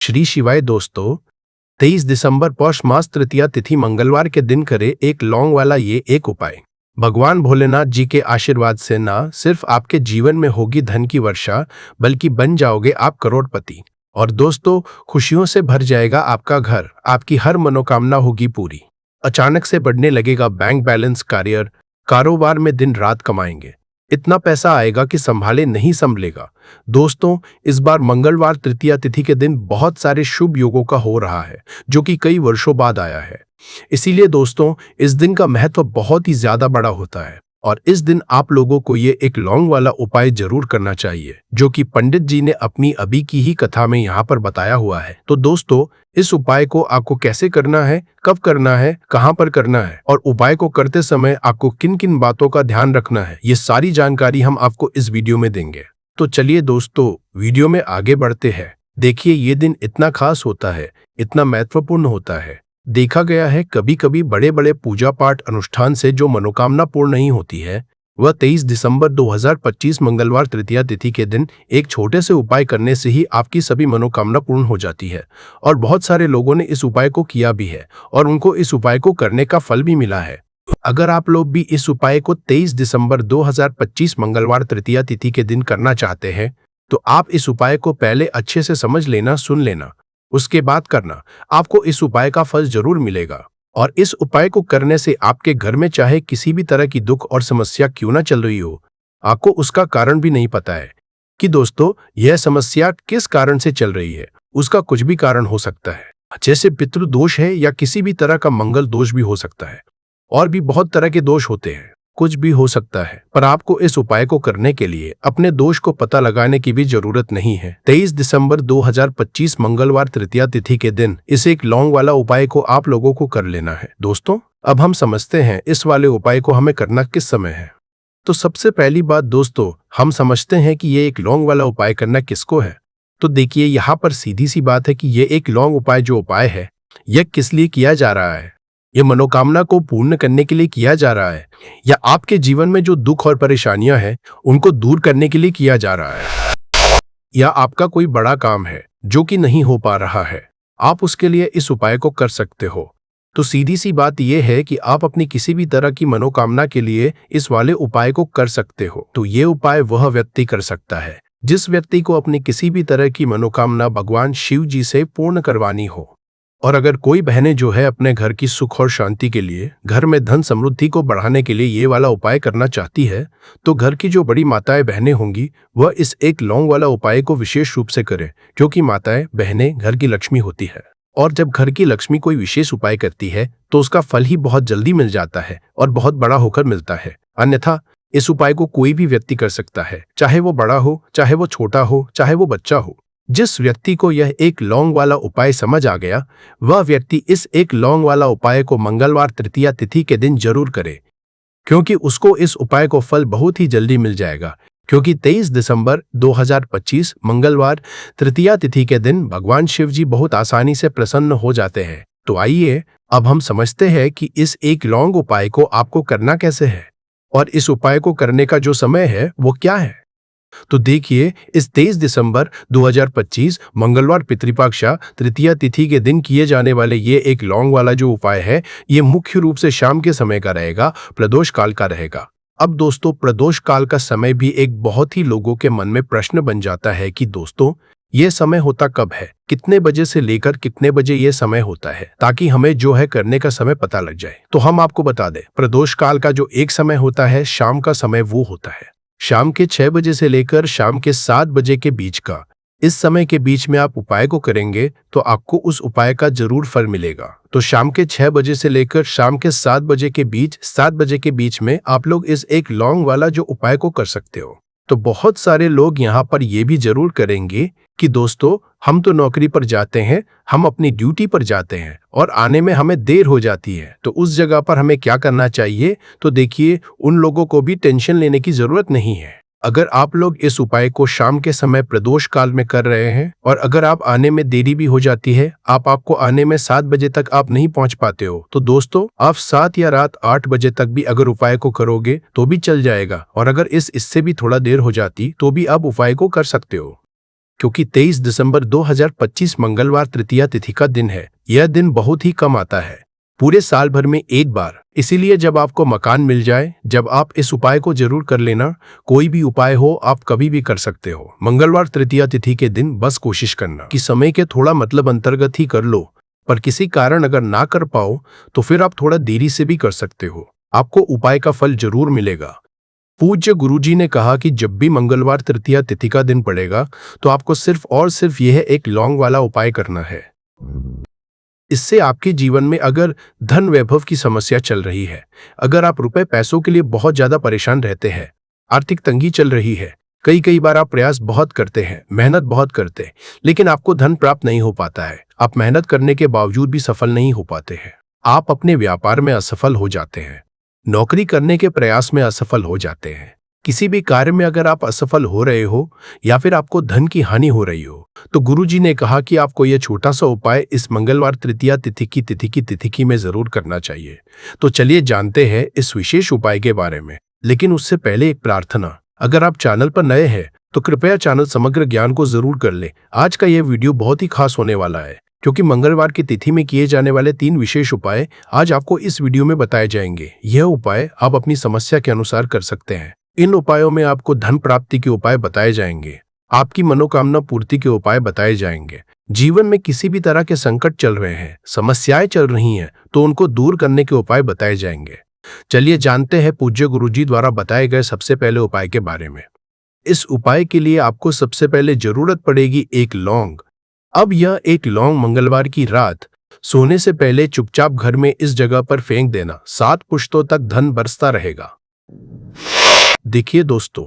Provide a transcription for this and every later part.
श्री शिवाय दोस्तों, 23 दिसंबर पौष मास तृतीया तिथि मंगलवार के दिन करे एक लौंग वाला ये एक उपाय। भगवान भोलेनाथ जी के आशीर्वाद से ना सिर्फ आपके जीवन में होगी धन की वर्षा, बल्कि बन जाओगे आप करोड़पति। और दोस्तों, खुशियों से भर जाएगा आपका घर, आपकी हर मनोकामना होगी पूरी। अचानक से बढ़ने लगेगा बैंक बैलेंस, करियर, कारोबार में दिन रात कमाएंगे, इतना पैसा आएगा कि संभाले नहीं संभलेगा। दोस्तों, इस बार मंगलवार तृतीया तिथि के दिन बहुत सारे शुभ योगों का हो रहा है, जो कि कई वर्षों बाद आया है। इसीलिए दोस्तों, इस दिन का महत्व बहुत ही ज्यादा बड़ा होता है और इस दिन आप लोगों को ये एक लौंग वाला उपाय जरूर करना चाहिए, जो कि पंडित जी ने अपनी अभी की ही कथा में यहाँ पर बताया हुआ है। तो दोस्तों, इस उपाय को आपको कैसे करना है, कब करना है, कहाँ पर करना है और उपाय को करते समय आपको किन किन बातों का ध्यान रखना है, ये सारी जानकारी हम आपको इस वीडियो में देंगे। तो चलिए दोस्तों, वीडियो में आगे बढ़ते हैं। देखिए, ये दिन इतना खास होता है, इतना महत्वपूर्ण होता है। देखा गया है कभी कभी बड़े बड़े पूजा पाठ अनुष्ठान से जो मनोकामना पूर्ण नहीं होती है, वह 23 दिसंबर 2025 मंगलवार तृतीया तिथि के दिन एक छोटे से उपाय करने से ही आपकी सभी मनोकामना पूर्ण हो जाती है। और बहुत सारे लोगों ने इस उपाय को किया भी है और उनको इस उपाय को करने का फल भी मिला है। अगर आप लोग भी इस उपाय को 23 दिसंबर 2025 मंगलवार तृतीया तिथि के दिन करना चाहते हैं, तो आप इस उपाय को पहले अच्छे से समझ लेना, सुन लेना, उसके बाद करना। आपको इस उपाय का फल जरूर मिलेगा। और इस उपाय को करने से आपके घर में चाहे किसी भी तरह की दुख और समस्या क्यों ना चल रही हो, आपको उसका कारण भी नहीं पता है कि दोस्तों यह समस्या किस कारण से चल रही है। उसका कुछ भी कारण हो सकता है, जैसे पितृदोष है या किसी भी तरह का मंगल दोष भी हो सकता है, और भी बहुत तरह के दोष होते हैं, कुछ भी हो सकता है। पर आपको इस उपाय को करने के लिए अपने दोष को पता लगाने की भी जरूरत नहीं है। 23 दिसंबर 2025 मंगलवार तृतीया तिथि के दिन इस एक लौंग वाला उपाय को आप लोगों को कर लेना है। दोस्तों, अब हम समझते हैं इस वाले उपाय को हमें करना किस समय है। तो सबसे पहली बात दोस्तों, हम समझते हैं कि ये एक लौंग वाला उपाय करना किसको है। तो देखिए, यहाँ पर सीधी सी बात है कि ये एक लौंग उपाय जो उपाय है, यह किस लिए किया जा रहा है। ये मनोकामना को पूर्ण करने के लिए किया जा रहा है, या आपके जीवन में जो दुख और परेशानियां हैं उनको दूर करने के लिए किया जा रहा है, या आपका कोई बड़ा काम है जो कि नहीं हो पा रहा है, आप उसके लिए इस उपाय को कर सकते हो। तो सीधी सी बात यह है कि आप अपनी किसी भी तरह की मनोकामना के लिए इस वाले उपाय को कर सकते हो। तो ये उपाय वह व्यक्ति कर सकता है जिस व्यक्ति को अपनी किसी भी तरह की मनोकामना भगवान शिव जी से पूर्ण करवानी हो। और अगर कोई बहनें जो है अपने घर की सुख और शांति के लिए, घर में धन समृद्धि को बढ़ाने के लिए ये वाला उपाय करना चाहती है, तो घर की जो बड़ी माताएं बहनें होंगी वह इस एक लौंग वाला उपाय को विशेष रूप से करें, क्योंकि माताएं बहनें घर की लक्ष्मी होती है। और जब घर की लक्ष्मी कोई विशेष उपाय करती है तो उसका फल ही बहुत जल्दी मिल जाता है और बहुत बड़ा होकर मिलता है। अन्यथा इस उपाय को कोई भी व्यक्ति कर सकता है, चाहे वो बड़ा हो, चाहे वो छोटा हो, चाहे वो बच्चा हो। जिस व्यक्ति को यह एक लौंग वाला उपाय समझ आ गया, वह व्यक्ति इस एक लौंग वाला उपाय को मंगलवार तृतीया तिथि के दिन जरूर करे, क्योंकि उसको इस उपाय को फल बहुत ही जल्दी मिल जाएगा। क्योंकि 23 दिसंबर 2025 मंगलवार तृतीया तिथि के दिन भगवान शिव जी बहुत आसानी से प्रसन्न हो जाते हैं। तो आइए अब हम समझते हैं कि इस एक लौंग उपाय को आपको करना कैसे है और इस उपाय को करने का जो समय है वो क्या है। तो देखिए, इस 23 दिसंबर 2025 मंगलवार पितृपक्षा तृतीया तिथि के दिन किए जाने वाले ये एक लौंग वाला जो उपाय है, ये मुख्य रूप से शाम के समय का रहेगा, प्रदोष काल का रहेगा। अब दोस्तों, प्रदोष काल का समय भी एक बहुत ही लोगों के मन में प्रश्न बन जाता है कि दोस्तों ये समय होता कब है, कितने बजे से लेकर कितने बजे ये समय होता है, ताकि हमें जो है करने का समय पता लग जाए। तो हम आपको बता दें, प्रदोष काल का जो एक समय होता है, शाम का समय, वो होता है शाम के 6 बजे से लेकर शाम के 7 बजे के बीच का। इस समय के बीच में आप उपाय को करेंगे तो आपको उस उपाय का जरूर फल मिलेगा। तो शाम के 6 बजे से लेकर शाम के 7 बजे के बीच, 7 बजे के बीच में आप लोग इस एक लौंग वाला जो उपाय को कर सकते हो। तो बहुत सारे लोग यहाँ पर ये भी जरूर करेंगे कि दोस्तों हम तो नौकरी पर जाते हैं, हम अपनी ड्यूटी पर जाते हैं और आने में हमें देर हो जाती है, तो उस जगह पर हमें क्या करना चाहिए। तो देखिए, उन लोगों को भी टेंशन लेने की जरूरत नहीं है। अगर आप लोग इस उपाय को शाम के समय प्रदोष काल में कर रहे हैं और अगर आप आने में देरी भी हो जाती है, आपको आने में 7 बजे तक आप नहीं पहुंच पाते हो, तो दोस्तों आप 7 या रात 8 बजे तक भी अगर उपाय को करोगे तो भी चल जाएगा। और अगर इससे भी थोड़ा देर हो जाती तो भी आप उपाय को कर सकते हो। क्योंकि 23 दिसंबर 2025 मंगलवार तृतीया तिथि का दिन है। यह दिन बहुत ही कम आता है, पूरे साल भर में एक बार। इसीलिए जब आपको मकान मिल जाए, जब आप इस उपाय को जरूर कर लेना। कोई भी उपाय हो आप कभी भी कर सकते हो। मंगलवार तृतीया तिथि के दिन बस कोशिश करना कि समय के थोड़ा मतलब अंतर्गत ही कर लो, पर किसी कारण अगर ना कर पाओ तो फिर आप थोड़ा देरी से भी कर सकते हो। आपको उपाय का फल जरूर मिलेगा। पूज्य गुरुजी ने कहा कि जब भी मंगलवार तृतीया तिथि का दिन पड़ेगा तो आपको सिर्फ और सिर्फ यह एक लौंग वाला उपाय करना है। इससे आपके जीवन में अगर धन वैभव की समस्या चल रही है, अगर आप रुपए पैसों के लिए बहुत ज्यादा परेशान रहते हैं, आर्थिक तंगी चल रही है, कई बार आप प्रयास बहुत करते हैं, मेहनत बहुत करते हैं, लेकिन आपको धन प्राप्त नहीं हो पाता है। आप मेहनत करने के बावजूद भी सफल नहीं हो पाते हैं। आप अपने व्यापार में असफल हो जाते हैं, नौकरी करने के प्रयास में असफल हो जाते हैं। किसी भी कार्य में अगर आप असफल हो रहे हो या फिर आपको धन की हानि हो रही हो, तो गुरुजी ने कहा कि आपको यह छोटा सा उपाय इस मंगलवार तृतीया तिथि में जरूर करना चाहिए। तो चलिए जानते हैं इस विशेष उपाय के बारे में। लेकिन उससे पहले एक प्रार्थना, अगर आप चैनल पर नए हैं तो कृपया चैनल समग्र ज्ञान को जरूर कर ले। आज का यह वीडियो बहुत ही खास होने वाला है, क्योंकि मंगलवार की तिथि में किए जाने वाले 3 विशेष उपाय आज आपको इस वीडियो में बताए जाएंगे। यह उपाय आप अपनी समस्या के अनुसार कर सकते हैं। इन उपायों में आपको धन प्राप्ति के उपाय बताए जाएंगे, आपकी मनोकामना पूर्ति के उपाय बताए जाएंगे। जीवन में किसी भी तरह के संकट चल रहे हैं, समस्याएं चल रही हैं, तो उनको दूर करने के उपाय बताए जाएंगे। चलिए जानते हैं पूज्य गुरुजी द्वारा बताए गए सबसे पहले उपाय के बारे में। इस उपाय के लिए आपको सबसे पहले जरूरत पड़ेगी एक लौंग। अब यह एक लौंग मंगलवार की रात सोने से पहले चुपचाप घर में इस जगह पर फेंक देना। 7 पुश्तों तक धन बरसता रहेगा। देखिए दोस्तों,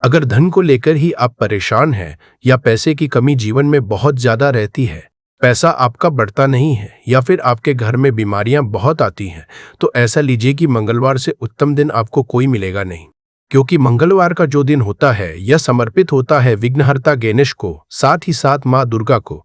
अगर धन को लेकर ही आप परेशान हैं या पैसे की कमी जीवन में बहुत ज्यादा रहती है, पैसा आपका बढ़ता नहीं है या फिर आपके घर में बीमारियां बहुत आती हैं, तो ऐसा लीजिए कि मंगलवार से उत्तम दिन आपको कोई मिलेगा नहीं। क्योंकि मंगलवार का जो दिन होता है यह समर्पित होता है विघ्नहर्ता गणेश को, साथ ही साथ माँ दुर्गा को।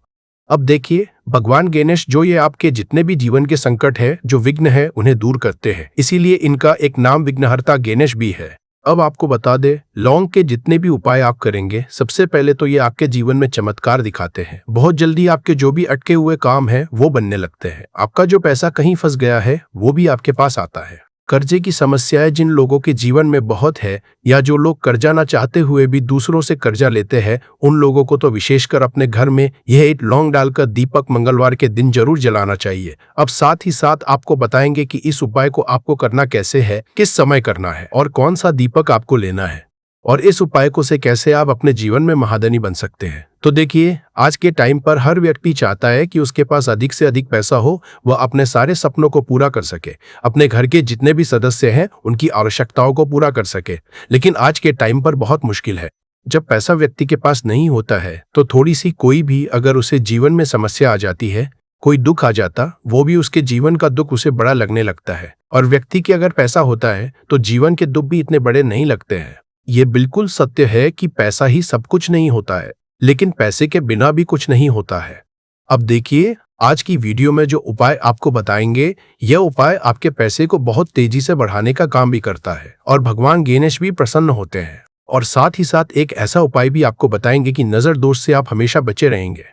अब देखिए, भगवान गणेश जो ये आपके जितने भी जीवन के संकट है, जो विघ्न है, उन्हें दूर करते हैं। इसीलिए इनका एक नाम विघ्नहर्ता गणेश भी है। अब आपको बता दे, लौंग के जितने भी उपाय आप करेंगे, सबसे पहले तो ये आपके जीवन में चमत्कार दिखाते हैं। बहुत जल्दी आपके जो भी अटके हुए काम है वो बनने लगते हैं। आपका जो पैसा कहीं फंस गया है वो भी आपके पास आता है। कर्जे की समस्याएं जिन लोगों के जीवन में बहुत है, या जो लोग कर्जा ना चाहते हुए भी दूसरों से कर्जा लेते हैं, उन लोगों को तो विशेषकर अपने घर में यह एक लौंग डालकर दीपक मंगलवार के दिन जरूर जलाना चाहिए। अब साथ ही साथ आपको बताएंगे कि इस उपाय को आपको करना कैसे है, किस समय करना है और कौन सा दीपक आपको लेना है, और इस उपाय को से कैसे आप अपने जीवन में महाधनी बन सकते हैं। तो देखिए, आज के टाइम पर हर व्यक्ति चाहता है कि उसके पास अधिक से अधिक पैसा हो, वह अपने सारे सपनों को पूरा कर सके, अपने घर के जितने भी सदस्य हैं उनकी आवश्यकताओं को पूरा कर सके। लेकिन आज के टाइम पर बहुत मुश्किल है। जब पैसा व्यक्ति के पास नहीं होता है तो थोड़ी सी कोई भी अगर उसे जीवन में समस्या आ जाती है, कोई दुख आ जाता, वो भी उसके जीवन का दुख उसे बड़ा लगने लगता है। और व्यक्ति के अगर पैसा होता है तो जीवन के दुख भी इतने बड़े नहीं लगते हैं। ये बिल्कुल सत्य है कि पैसा ही सब कुछ नहीं होता है, लेकिन पैसे के बिना भी कुछ नहीं होता है। अब देखिए, आज की वीडियो में जो उपाय आपको बताएंगे, यह उपाय आपके पैसे को बहुत तेजी से बढ़ाने का काम भी करता है और भगवान गणेश भी प्रसन्न होते हैं। और साथ ही साथ एक ऐसा उपाय भी आपको बताएंगे कि नजर दोष से आप हमेशा बचे रहेंगे।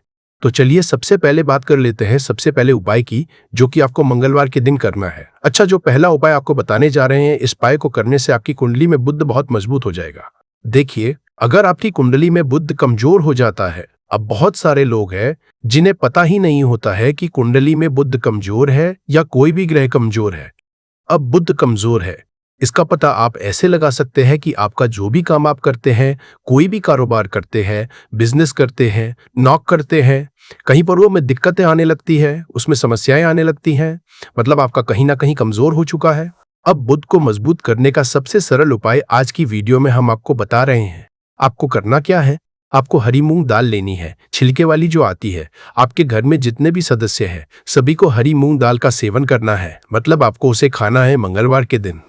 तो चलिए सबसे पहले बात कर लेते हैं सबसे पहले उपाय की, जो कि आपको मंगलवार के दिन करना है। अच्छा, जो पहला उपाय आपको बताने जा रहे हैं, इस उपाय को करने से आपकी कुंडली में बुध बहुत मजबूत हो जाएगा। देखिए, अगर आपकी कुंडली में बुध कमजोर हो जाता है, अब बहुत सारे लोग हैं जिन्हें पता ही नहीं होता है कि कुंडली में बुध कमजोर है या कोई भी ग्रह कमजोर है। अब बुध कमजोर है, इसका पता आप ऐसे लगा सकते हैं कि आपका जो भी काम आप करते हैं, कोई भी कारोबार करते हैं, बिजनेस करते हैं, नौकरी करते हैं, कहीं पर वो में दिक्कतें आने लगती है, उसमें समस्याएं आने लगती हैं, मतलब आपका कहीं ना कहीं कमजोर हो चुका है। अब बुध को मजबूत करने का सबसे सरल उपाय आज की वीडियो में हम आपको बता रहे हैं। आपको करना क्या है, आपको हरी मूंग दाल लेनी है, छिलके वाली जो आती है। आपके घर में जितने भी सदस्य हैं, सभी को हरी मूंग दाल का सेवन करना है, मतलब आपको उसे खाना है मंगलवार के दिन।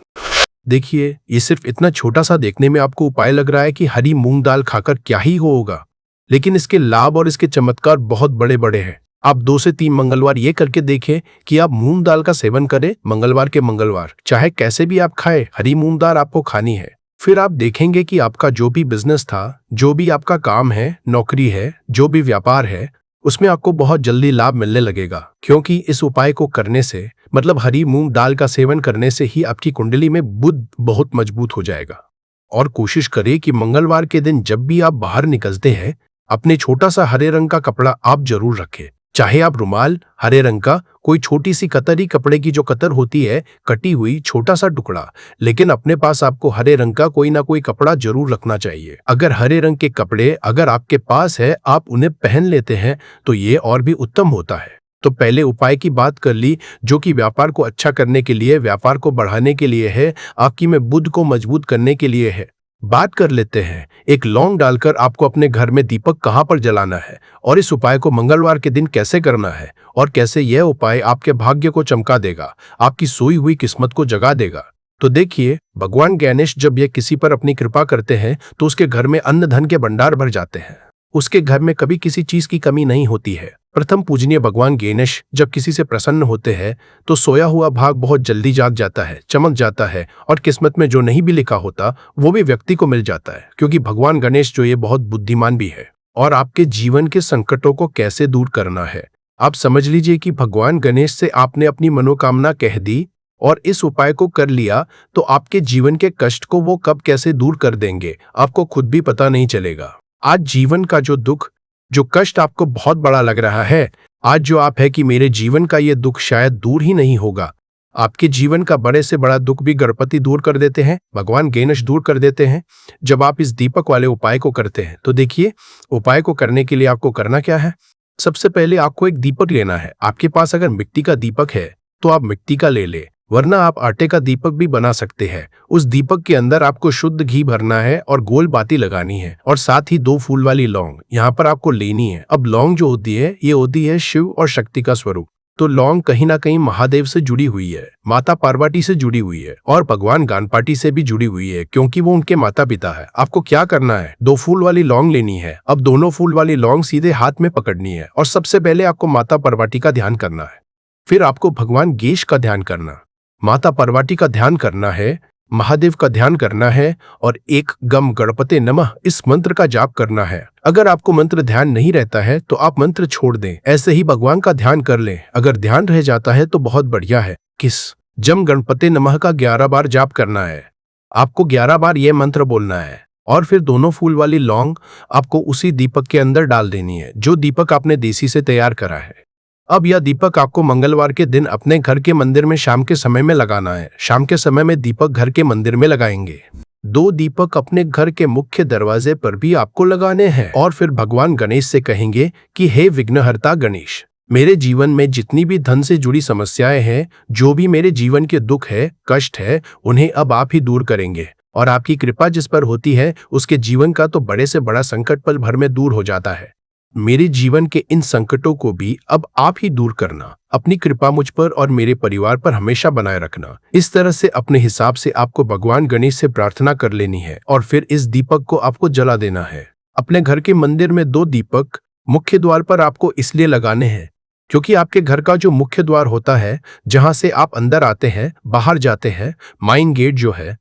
देखिए, ये सिर्फ इतना छोटा सा देखने में आपको उपाय लग रहा है कि हरी मूंग दाल खाकर क्या ही होगा, लेकिन इसके लाभ और इसके चमत्कार बहुत बड़े बड़े हैं। आप 2 से 3 मंगलवार ये करके देखें कि आप मूंग दाल का सेवन करें मंगलवार के मंगलवार। चाहे कैसे भी आप खाएं, हरी मूंग दाल आपको खानी है। फिर आप देखेंगे कि आपका जो भी बिजनेस था, जो भी आपका काम है, नौकरी है, जो भी व्यापार है, उसमें आपको बहुत जल्दी लाभ मिलने लगेगा। क्योंकि इस उपाय को करने से, मतलब हरी मूंग दाल का सेवन करने से ही आपकी कुंडली में बुध बहुत मजबूत हो जाएगा। और कोशिश करें कि मंगलवार के दिन जब भी आप बाहर निकलते हैं, अपने छोटा सा हरे रंग का कपड़ा आप जरूर रखें। चाहे आप रुमाल, हरे रंग का कोई छोटी सी कतरी, कपड़े की जो कतर होती है, कटी हुई छोटा सा टुकड़ा, लेकिन अपने पास आपको हरे रंग का कोई ना कोई कपड़ा जरूर रखना चाहिए। अगर हरे रंग के कपड़े अगर आपके पास है, आप उन्हें पहन लेते हैं तो ये और भी उत्तम होता है। तो पहले उपाय की बात कर ली, जो कि व्यापार को अच्छा करने के लिए, व्यापार को बढ़ाने के लिए है, आपकी में बुद्ध को मजबूत करने के लिए है। बात कर लेते हैं, एक लौंग डालकर आपको अपने घर में दीपक कहां पर जलाना है और इस उपाय को मंगलवार के दिन कैसे करना है और कैसे यह उपाय आपके भाग्य को चमका देगा, आपकी सोई हुई किस्मत को जगा देगा। तो देखिए, भगवान गणेश जब ये किसी पर अपनी कृपा करते हैं तो उसके घर में अन्न धन के भंडार भर जाते हैं। उसके घर में कभी किसी चीज की कमी नहीं होती है। प्रथम पूजनीय भगवान गणेश जब किसी से प्रसन्न होते हैं तो सोया हुआ भाग बहुत जल्दी जाग जाता है, चमक जाता है और किस्मत में जो नहीं भी लिखा होता वो भी व्यक्ति को मिल जाता है। क्योंकि भगवान गणेश जो ये बहुत बुद्धिमान भी है। और आपके जीवन के संकटों को कैसे दूर करना है, आप समझ लीजिए कि भगवान गणेश से आपने अपनी मनोकामना कह दी और इस उपाय को कर लिया तो आपके जीवन के कष्ट को वो कब कैसे दूर कर देंगे, आपको खुद भी पता नहीं चलेगा। आज जीवन का जो दुख, जो कष्ट आपको बहुत बड़ा लग रहा है, आज जो आप है कि मेरे जीवन का ये दुख शायद दूर ही नहीं होगा, आपके जीवन का बड़े से बड़ा दुख भी गणपति दूर कर देते हैं, भगवान गणेश दूर कर देते हैं जब आप इस दीपक वाले उपाय को करते हैं। तो देखिए, उपाय को करने के लिए आपको करना क्या है। सबसे पहले आपको एक दीपक लेना है। आपके पास अगर मिट्टी का दीपक है तो आप मिट्टी का ले ले, वरना आप आटे का दीपक भी बना सकते हैं। उस दीपक के अंदर आपको शुद्ध घी भरना है और गोल बाती लगानी है और साथ ही 2 फूल वाली लौंग यहाँ पर आपको लेनी है। अब लौंग जो होती है, ये होती है शिव और शक्ति का स्वरूप। तो लौंग कहीं ना कहीं महादेव से जुड़ी हुई है, माता पार्वती से जुड़ी हुई है और भगवान गणपति से भी जुड़ी हुई है, क्योंकि वो उनके माता पिता है। आपको क्या करना है, 2 फूल वाली लौंग लेनी है। अब दोनों फूल वाली लौंग सीधे हाथ में पकड़नी है और सबसे पहले आपको माता पार्वती का ध्यान करना है। फिर आपको भगवान गणेश का ध्यान करना, माता पार्वती का ध्यान करना है, महादेव का ध्यान करना है और एक गम गणपते नमः इस मंत्र का जाप करना है। अगर आपको मंत्र ध्यान नहीं रहता है तो आप मंत्र छोड़ दें, ऐसे ही भगवान का ध्यान कर लें। अगर ध्यान रह जाता है तो बहुत बढ़िया है। किस जम गणपते नमः का 11 बार जाप करना है। आपको 11 बार यह मंत्र बोलना है और फिर दोनों फूल वाली लौंग आपको उसी दीपक के अंदर डाल देनी है, जो दीपक आपने देसी से तैयार करा है। अब यह दीपक आपको मंगलवार के दिन अपने घर के मंदिर में शाम के समय में लगाना है। शाम के समय में दीपक घर के मंदिर में लगाएंगे। 2 दीपक अपने घर के मुख्य दरवाजे पर भी आपको लगाने हैं और फिर भगवान गणेश से कहेंगे कि हे विघ्नहर्ता गणेश, मेरे जीवन में जितनी भी धन से जुड़ी समस्याएं हैं, जो भी मेरे जीवन के दुख है, कष्ट है, उन्हें अब आप ही दूर करेंगे और आपकी कृपा जिस पर होती है उसके जीवन का तो बड़े से बड़ा संकट पल भर में दूर हो जाता है। मेरे जीवन के इन संकटों को भी अब आप ही दूर करना। अपनी कृपा मुझ पर और मेरे परिवार पर हमेशा बनाए रखना। इस तरह से अपने हिसाब से आपको भगवान गणेश से प्रार्थना कर लेनी है और फिर इस दीपक को आपको जला देना है। अपने घर के मंदिर में 2 दीपक मुख्य द्वार पर आपको इसलिए लगाने हैं क्योंकि आपके घर का जो मुख्य द्वार होता है, जहां से आप अंदर आते हैं, बाहर जाते हैं, माइन गेट जो है,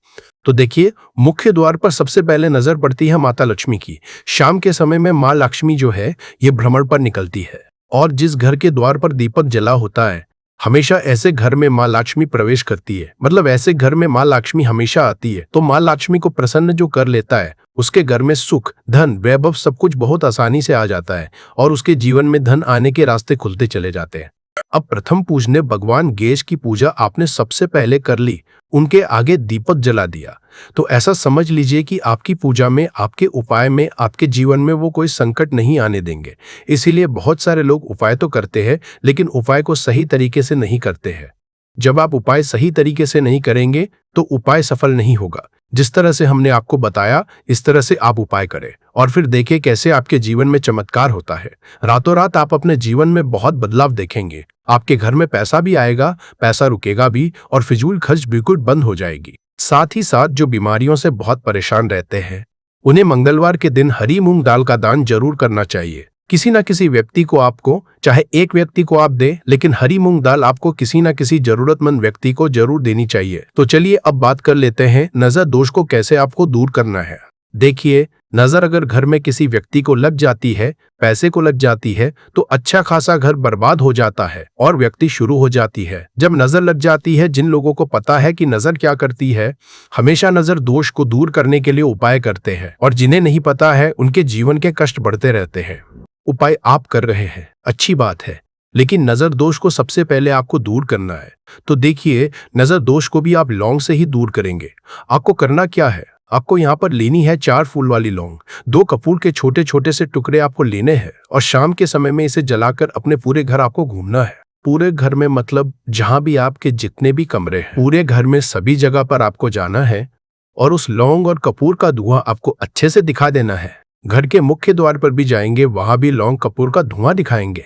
तो देखिए मुख्य द्वार पर सबसे पहले नजर पड़ती है माता लक्ष्मी की। शाम के समय में माँ लक्ष्मी जो है ये भ्रमण पर निकलती है और जिस घर के द्वार पर दीपक जला होता है, हमेशा ऐसे घर में माँ लक्ष्मी प्रवेश करती है। मतलब ऐसे घर में माँ लक्ष्मी हमेशा आती है। तो माँ लक्ष्मी को प्रसन्न जो कर लेता है, उसके घर में सुख, धन, वैभव सब कुछ बहुत आसानी से आ जाता है और उसके जीवन में धन आने के रास्ते खुलते चले जाते हैं। अब प्रथम पूजने भगवान गणेश की पूजा आपने सबसे पहले कर ली, उनके आगे दीपक जला दिया। तो ऐसा समझ लीजिए कि आपकी पूजा में, आपके उपाय में, आपके जीवन में वो कोई संकट नहीं आने देंगे। इसीलिए बहुत सारे लोग उपाय तो करते हैं लेकिन उपाय को सही तरीके से नहीं करते हैं। जब आप उपाय सही तरीके से नहीं करेंगे तो उपाय सफल नहीं होगा। जिस तरह से हमने आपको बताया, इस तरह से आप उपाय करें और फिर देखें कैसे आपके जीवन में चमत्कार होता है। रातों रात आप अपने जीवन में बहुत बदलाव देखेंगे। आपके घर में पैसा भी आएगा, पैसा रुकेगा भी और फिजूल खर्च बिल्कुल बंद हो जाएगी। साथ ही साथ जो बीमारियों से बहुत परेशान रहते हैं, उन्हें मंगलवार के दिन हरी मूंग दाल का दान जरूर करना चाहिए। किसी ना किसी व्यक्ति को आपको, चाहे एक व्यक्ति को आप दे, लेकिन हरी मूंग दाल आपको किसी ना किसी जरूरतमंद व्यक्ति को जरूर देनी चाहिए। तो चलिए अब बात कर लेते हैं नजर दोष को कैसे आपको दूर करना है। देखिए, नजर अगर घर में किसी व्यक्ति को लग जाती है, पैसे को लग जाती है, तो अच्छा खासा घर बर्बाद हो जाता है और व्यक्ति शुरू हो जाती है। जब नजर लग जाती है, जिन लोगों को पता है कि नजर क्या करती है, हमेशा नजर दोष को दूर करने के लिए उपाय करते हैं, और जिन्हें नहीं पता है उनके जीवन के कष्ट बढ़ते रहते हैं। उपाय आप कर रहे हैं, अच्छी बात है, लेकिन नजर दोष को सबसे पहले आपको दूर करना है। तो देखिए, नजर दोष को भी आप लौंग से ही दूर करेंगे। आपको करना क्या है, आपको यहाँ पर लेनी है 4 फूल वाली लौंग। 2 कपूर के छोटे छोटे से टुकड़े आपको लेने हैं और शाम के समय में इसे जलाकर अपने पूरे घर आपको घूमना है। पूरे घर में मतलब जहां भी आपके जितने भी कमरे हैं, पूरे घर में सभी जगह पर आपको जाना है और उस लौंग और कपूर का धुआं आपको अच्छे से दिखा देना है। घर के मुख्य द्वार पर भी जाएंगे, वहां भी लौंग कपूर का धुआं दिखाएंगे।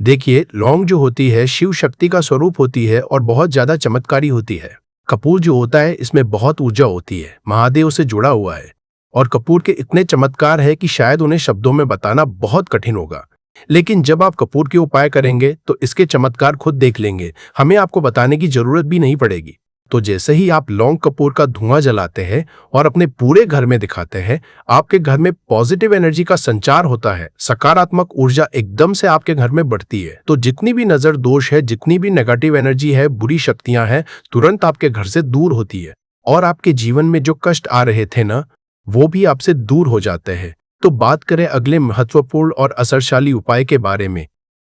देखिए, लौंग जो होती है शिव शक्ति का स्वरूप होती है और बहुत ज्यादा चमत्कारी होती है। कपूर जो होता है इसमें बहुत ऊर्जा होती है, महादेव से जुड़ा हुआ है, और कपूर के इतने चमत्कार है कि शायद उन्हें शब्दों में बताना बहुत कठिन होगा। लेकिन जब आप कपूर के उपाय करेंगे तो इसके चमत्कार खुद देख लेंगे, हमें आपको बताने की जरूरत भी नहीं पड़ेगी। तो जैसे ही आप लौंग कपूर का धुआं जलाते हैं और अपने पूरे घर में दिखाते हैं, आपके घर में पॉजिटिव एनर्जी का संचार होता है, सकारात्मक ऊर्जा एकदम से आपके घर में बढ़ती है। तो जितनी भी नजर दोष है, जितनी भी नेगेटिव एनर्जी है, बुरी शक्तियां हैं, तुरंत आपके घर से दूर होती है और आपके जीवन में जो कष्ट आ रहे थे ना, वो भी आपसे दूर हो जाते हैं। तो बात करें अगले महत्वपूर्ण और असरशाली उपाय के बारे में।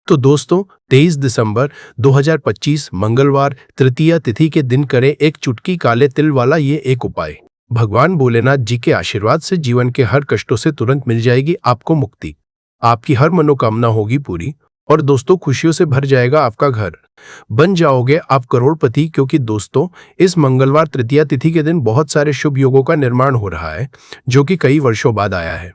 तो दोस्तों, 23 दिसंबर 2025 मंगलवार तृतीया तिथि के दिन करें एक चुटकी काले तिल वाला ये एक उपाय। भगवान भोलेनाथ जी के आशीर्वाद से जीवन के हर कष्टों से तुरंत मिल जाएगी आपको मुक्ति। आपकी हर मनोकामना होगी पूरी और दोस्तों खुशियों से भर जाएगा आपका घर। बन जाओगे आप करोड़पति, क्योंकि दोस्तों इस मंगलवार तृतीया तिथि के दिन बहुत सारे शुभ योगों का निर्माण हो रहा है जो कि कई वर्षों बाद आया है।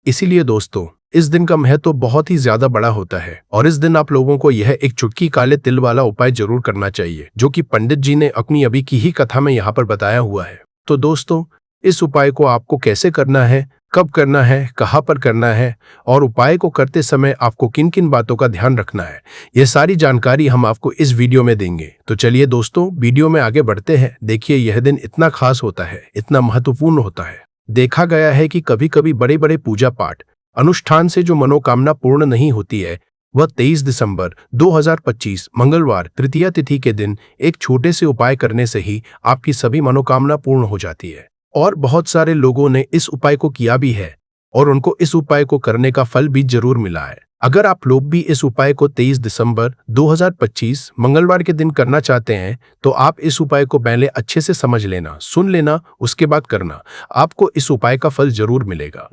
इसीलिए दोस्तों इस दिन का महत्व बहुत ही ज्यादा बड़ा होता है और इस दिन आप लोगों को यह एक चुटकी काले तिल वाला उपाय जरूर करना चाहिए, जो कि पंडित जी ने अपनी अभी की ही कथा में यहाँ पर बताया हुआ है। तो दोस्तों, इस उपाय को आपको कैसे करना है, कब करना है, कहाँ पर करना है और उपाय को करते समय आपको किन किन बातों का ध्यान रखना है, यह सारी जानकारी हम आपको इस वीडियो में देंगे। तो चलिए दोस्तों, वीडियो में आगे बढ़ते हैं। देखिए, यह दिन इतना खास होता है, इतना महत्वपूर्ण होता है। देखा गया है कि कभी कभी बड़े बड़े पूजा पाठ अनुष्ठान से जो मनोकामना पूर्ण नहीं होती है, वह 23 दिसंबर 2025 मंगलवार तृतीया तिथि के दिन एक छोटे से उपाय करने से ही आपकी सभी मनोकामना पूर्ण हो जाती है। और बहुत सारे लोगों ने इस उपाय को किया भी है और उनको इस उपाय को करने का फल भी जरूर मिला है। अगर आप लोग भी इस उपाय को 23 दिसंबर 2025 मंगलवार के दिन करना चाहते हैं, तो आप इस उपाय को पहले अच्छे से समझ लेना, सुन लेना, उसके बाद करना। आपको इस उपाय का फल जरूर मिलेगा।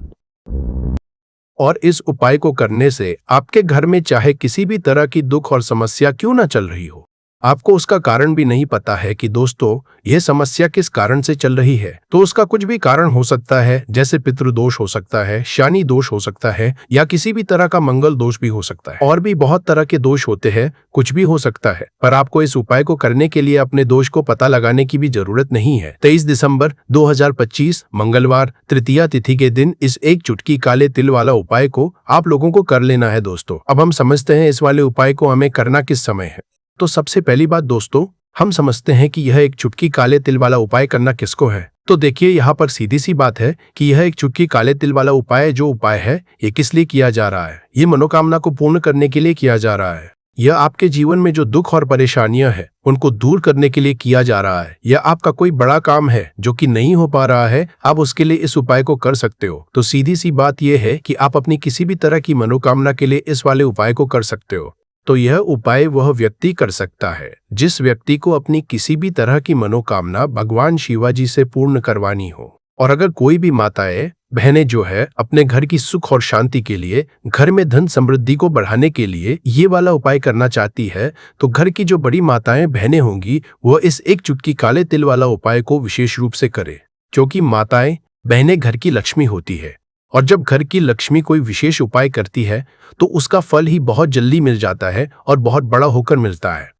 और इस उपाय को करने से आपके घर में चाहे किसी भी तरह की दुख और समस्या क्यों ना चल रही हो, आपको उसका कारण भी नहीं पता है कि दोस्तों यह समस्या किस कारण से चल रही है, तो उसका कुछ भी कारण हो सकता है, जैसे पितृदोष हो सकता है, शनि दोष हो सकता है, या किसी भी तरह का मंगल दोष भी हो सकता है, और भी बहुत तरह के दोष होते हैं, कुछ भी हो सकता है। पर आपको इस उपाय को करने के लिए अपने दोष को पता लगाने की भी जरूरत नहीं है। 23 दिसंबर 2025 मंगलवार तृतीया तिथि के दिन इस एक चुटकी काले तिल वाला उपाय को आप लोगों को कर लेना है। दोस्तों, अब हम समझते हैं इस वाले उपाय को हमें करना किस समय है। तो सबसे पहली बात दोस्तों, हम समझते हैं कि यह एक चुटकी काले तिल वाला उपाय करना किसको है। तो देखिए, यहाँ पर सीधी सी बात है कि यह एक चुटकी काले तिल वाला उपाय जो उपाय है, ये किस लिए किया जा रहा है। ये मनोकामना को पूर्ण करने के लिए किया जा रहा है। यह आपके जीवन में जो दुख और परेशानियां हैं उनको दूर करने के लिए किया जा रहा है। यह आपका कोई बड़ा काम है जो कि नहीं हो पा रहा है, आप उसके लिए इस उपाय को कर सकते हो। तो सीधी सी बात यह है कि आप अपनी किसी भी तरह की मनोकामना के लिए इस वाले उपाय को कर सकते हो। तो यह उपाय वह व्यक्ति कर सकता है जिस व्यक्ति को अपनी किसी भी तरह की मनोकामना भगवान शिवाजी से पूर्ण करवानी हो। और अगर कोई भी माताएं बहनें जो है अपने घर की सुख और शांति के लिए, घर में धन समृद्धि को बढ़ाने के लिए ये वाला उपाय करना चाहती है, तो घर की जो बड़ी माताएं बहनें होंगी वह इस एक चुटकी काले तिल वाला उपाय को विशेष रूप से करे, क्योंकि माताएं बहनें घर की लक्ष्मी होती है और जब घर की लक्ष्मी कोई विशेष उपाय करती है तो उसका फल ही बहुत जल्दी मिल जाता है और बहुत बड़ा होकर मिलता है।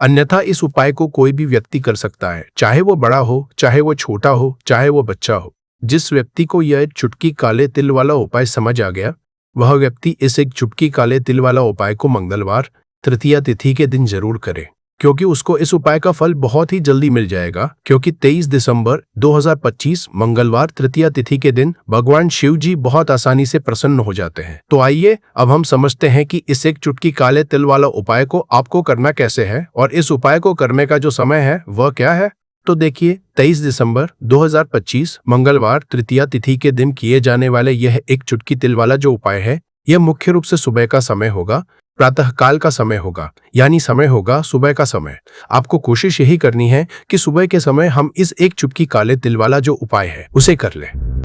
अन्यथा इस उपाय को कोई भी व्यक्ति कर सकता है, चाहे वो बड़ा हो, चाहे वो छोटा हो, चाहे वो बच्चा हो। जिस व्यक्ति को यह चुटकी काले तिल वाला उपाय समझ आ गया, वह व्यक्ति इस एक चुटकी काले तिल वाला उपाय को मंगलवार तृतीया तिथि के दिन जरूर करे, क्योंकि उसको इस उपाय का फल बहुत ही जल्दी मिल जाएगा। क्योंकि 23 दिसंबर 2025 मंगलवार तृतीया तिथि के दिन भगवान शिव जी बहुत आसानी से प्रसन्न हो जाते हैं। तो आइए अब हम समझते हैं कि इस एक चुटकी काले तिल वाला उपाय को आपको करना कैसे है और इस उपाय को करने का जो समय है वह क्या है। तो देखिए, 23 दिसंबर 2025 मंगलवार तृतीया तिथि के दिन किए जाने वाले यह एक चुटकी तिल वाला जो उपाय है, यह मुख्य रूप से सुबह का समय होगा, प्रातः काल का समय होगा, यानी समय होगा सुबह का समय। आपको कोशिश यही करनी है कि सुबह के समय हम इस एक चुटकी काले तिल वाला जो उपाय है उसे कर लें।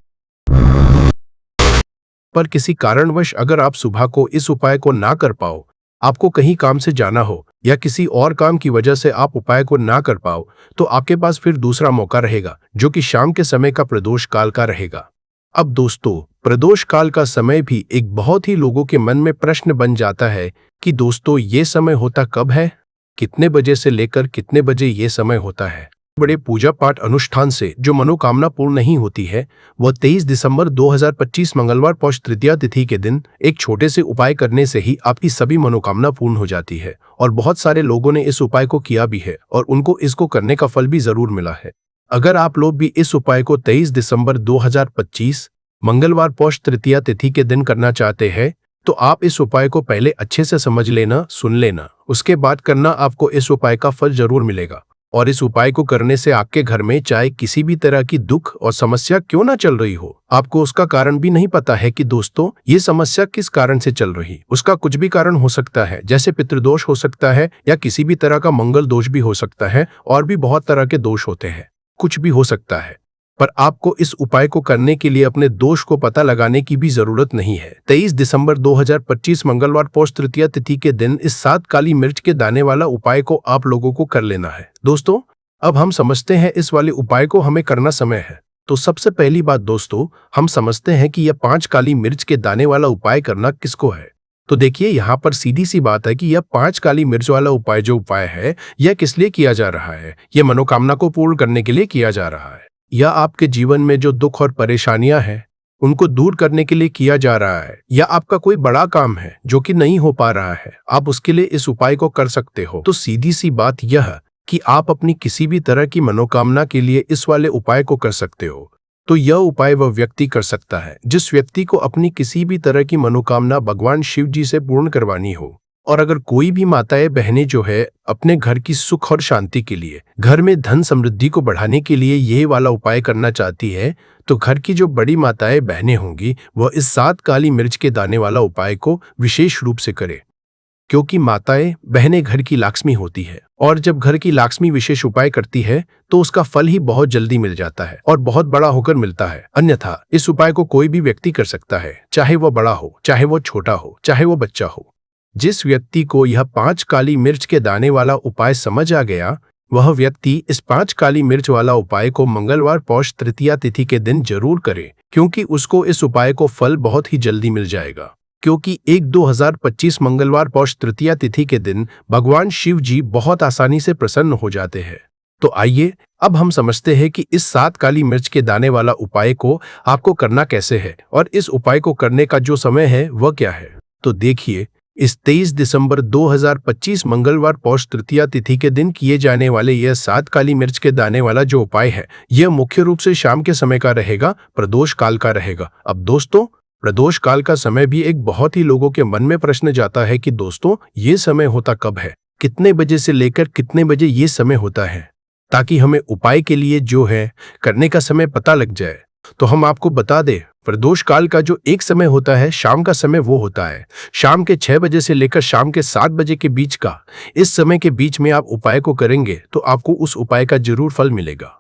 पर किसी कारणवश अगर आप सुबह को इस उपाय को ना कर पाओ, आपको कहीं काम से जाना हो या किसी और काम की वजह से आप उपाय को ना कर पाओ, तो आपके पास फिर दूसरा मौका रहेगा, जो कि शाम के समय का प्रदोष काल का रहेगा। अब दोस्तों, प्रदोष काल का समय भी एक बहुत ही लोगों के मन में प्रश्न बन जाता है कि दोस्तों ये समय होता कब है, कितने बजे से लेकर कितने बजे ये समय होता है। बड़े पूजा पाठ अनुष्ठान से जो मनोकामना पूर्ण नहीं होती है, वह 23 दिसंबर 2025 मंगलवार पौष तृतीया तिथि के दिन एक छोटे से उपाय करने से ही आपकी सभी मनोकामना पूर्ण हो जाती है। और बहुत सारे लोगों ने इस उपाय को किया भी है और उनको इसको करने का फल भी जरूर मिला है। अगर आप लोग भी इस उपाय को 23 दिसंबर 2025 मंगलवार पौष तृतीया तिथि के दिन करना चाहते हैं, तो आप इस उपाय को पहले अच्छे से समझ लेना, सुन लेना, उसके बाद करना। आपको इस उपाय का फल जरूर मिलेगा। और इस उपाय को करने से आपके घर में चाहे किसी भी तरह की दुख और समस्या क्यों ना चल रही हो, आपको उसका कारण भी नहीं पता है कि दोस्तों ये समस्या किस कारण से चल रही, उसका कुछ भी कारण हो सकता है, जैसे पितृदोष हो सकता है या किसी भी तरह का मंगल दोष भी हो सकता है, और भी बहुत तरह के दोष होते हैं, कुछ भी हो सकता है। पर आपको इस उपाय को करने के लिए अपने दोष को पता लगाने की भी जरूरत नहीं है। 23 दिसंबर 2025 मंगलवार पौष तृतीया तिथि के दिन इस 7 काली मिर्च के दाने वाला उपाय को आप लोगों को कर लेना है। दोस्तों, अब हम समझते हैं इस वाले उपाय को हमें करना समय है। तो सबसे पहली बात दोस्तों, हम समझते हैं कि यह 5 काली मिर्च के दाने वाला उपाय करना किसको है। तो देखिए, यहाँ पर सीधी सी बात है कि यह 5 काली मिर्च वाला उपाय जो उपाय है, यह किस लिए किया जा रहा है। यह मनोकामना को पूर्ण करने के लिए किया जा रहा है, या आपके जीवन में जो दुख और परेशानियां हैं उनको दूर करने के लिए किया जा रहा है, या आपका कोई बड़ा काम है जो कि नहीं हो पा रहा है, आप उसके लिए इस उपाय को कर सकते हो। तो सीधी सी बात यह कि आप अपनी किसी भी तरह की मनोकामना के लिए इस वाले उपाय को कर सकते हो। तो यह उपाय वह व्यक्ति कर सकता है जिस व्यक्ति को अपनी किसी भी तरह की मनोकामना भगवान शिव जी से पूर्ण करवानी हो। और अगर कोई भी माताएं बहनें जो है अपने घर की सुख और शांति के लिए, घर में धन समृद्धि को बढ़ाने के लिए ये वाला उपाय करना चाहती है, तो घर की जो बड़ी माताएं बहनें होंगी वह इस 7 काली मिर्च के दाने वाला उपाय को विशेष रूप से करे, क्योंकि माताएं बहनें घर की लक्ष्मी होती है, और जब घर की लक्ष्मी विशेष उपाय करती है तो उसका फल ही बहुत जल्दी मिल जाता है और बहुत बड़ा होकर मिलता है। अन्यथा इस उपाय को कोई भी व्यक्ति कर सकता है, चाहे वह बड़ा हो, चाहे वह छोटा हो, चाहे वह बच्चा हो। जिस व्यक्ति को यह 5 काली मिर्च के दाने वाला उपाय समझ आ गया, वह व्यक्ति इस 5 काली मिर्च वाला उपाय को मंगलवार पौष तृतीया तिथि के दिन जरूर करे, क्योंकि उसको इस उपाय को फल बहुत ही जल्दी मिल जाएगा। क्योंकि 1/2025 मंगलवार पौष तृतीया तिथि के दिन भगवान शिव जी बहुत आसानी से प्रसन्न हो जाते हैं। तो आइए अब हम समझते हैं कि इस 7 काली मिर्च के दाने वाला उपाय को आपको करना कैसे है और इस उपाय को करने का जो समय है वह क्या है। तो देखिए, इस 23 दिसंबर 2025 मंगलवार पौष तृतीया तिथि के दिन किए जाने वाले यह 7 काली मिर्च के दाने वाला जो उपाय है, यह मुख्य रूप से शाम के समय का रहेगा, प्रदोष काल का रहेगा। अब दोस्तों, प्रदोष काल का समय भी एक बहुत ही लोगों के मन में प्रश्न जाता है कि दोस्तों ये समय होता कब है, कितने बजे से लेकर कितने बजे ये समय होता है, ताकि हमें उपाय के लिए जो है करने का समय पता लग जाए। तो हम आपको बता दें, प्रदोष काल का जो एक समय होता है, शाम का समय, वो होता है शाम के 6 बजे से लेकर शाम के 7 बजे के बीच का। इस समय के बीच में आप उपाय को करेंगे तो आपको उस उपाय का जरूर फल मिलेगा।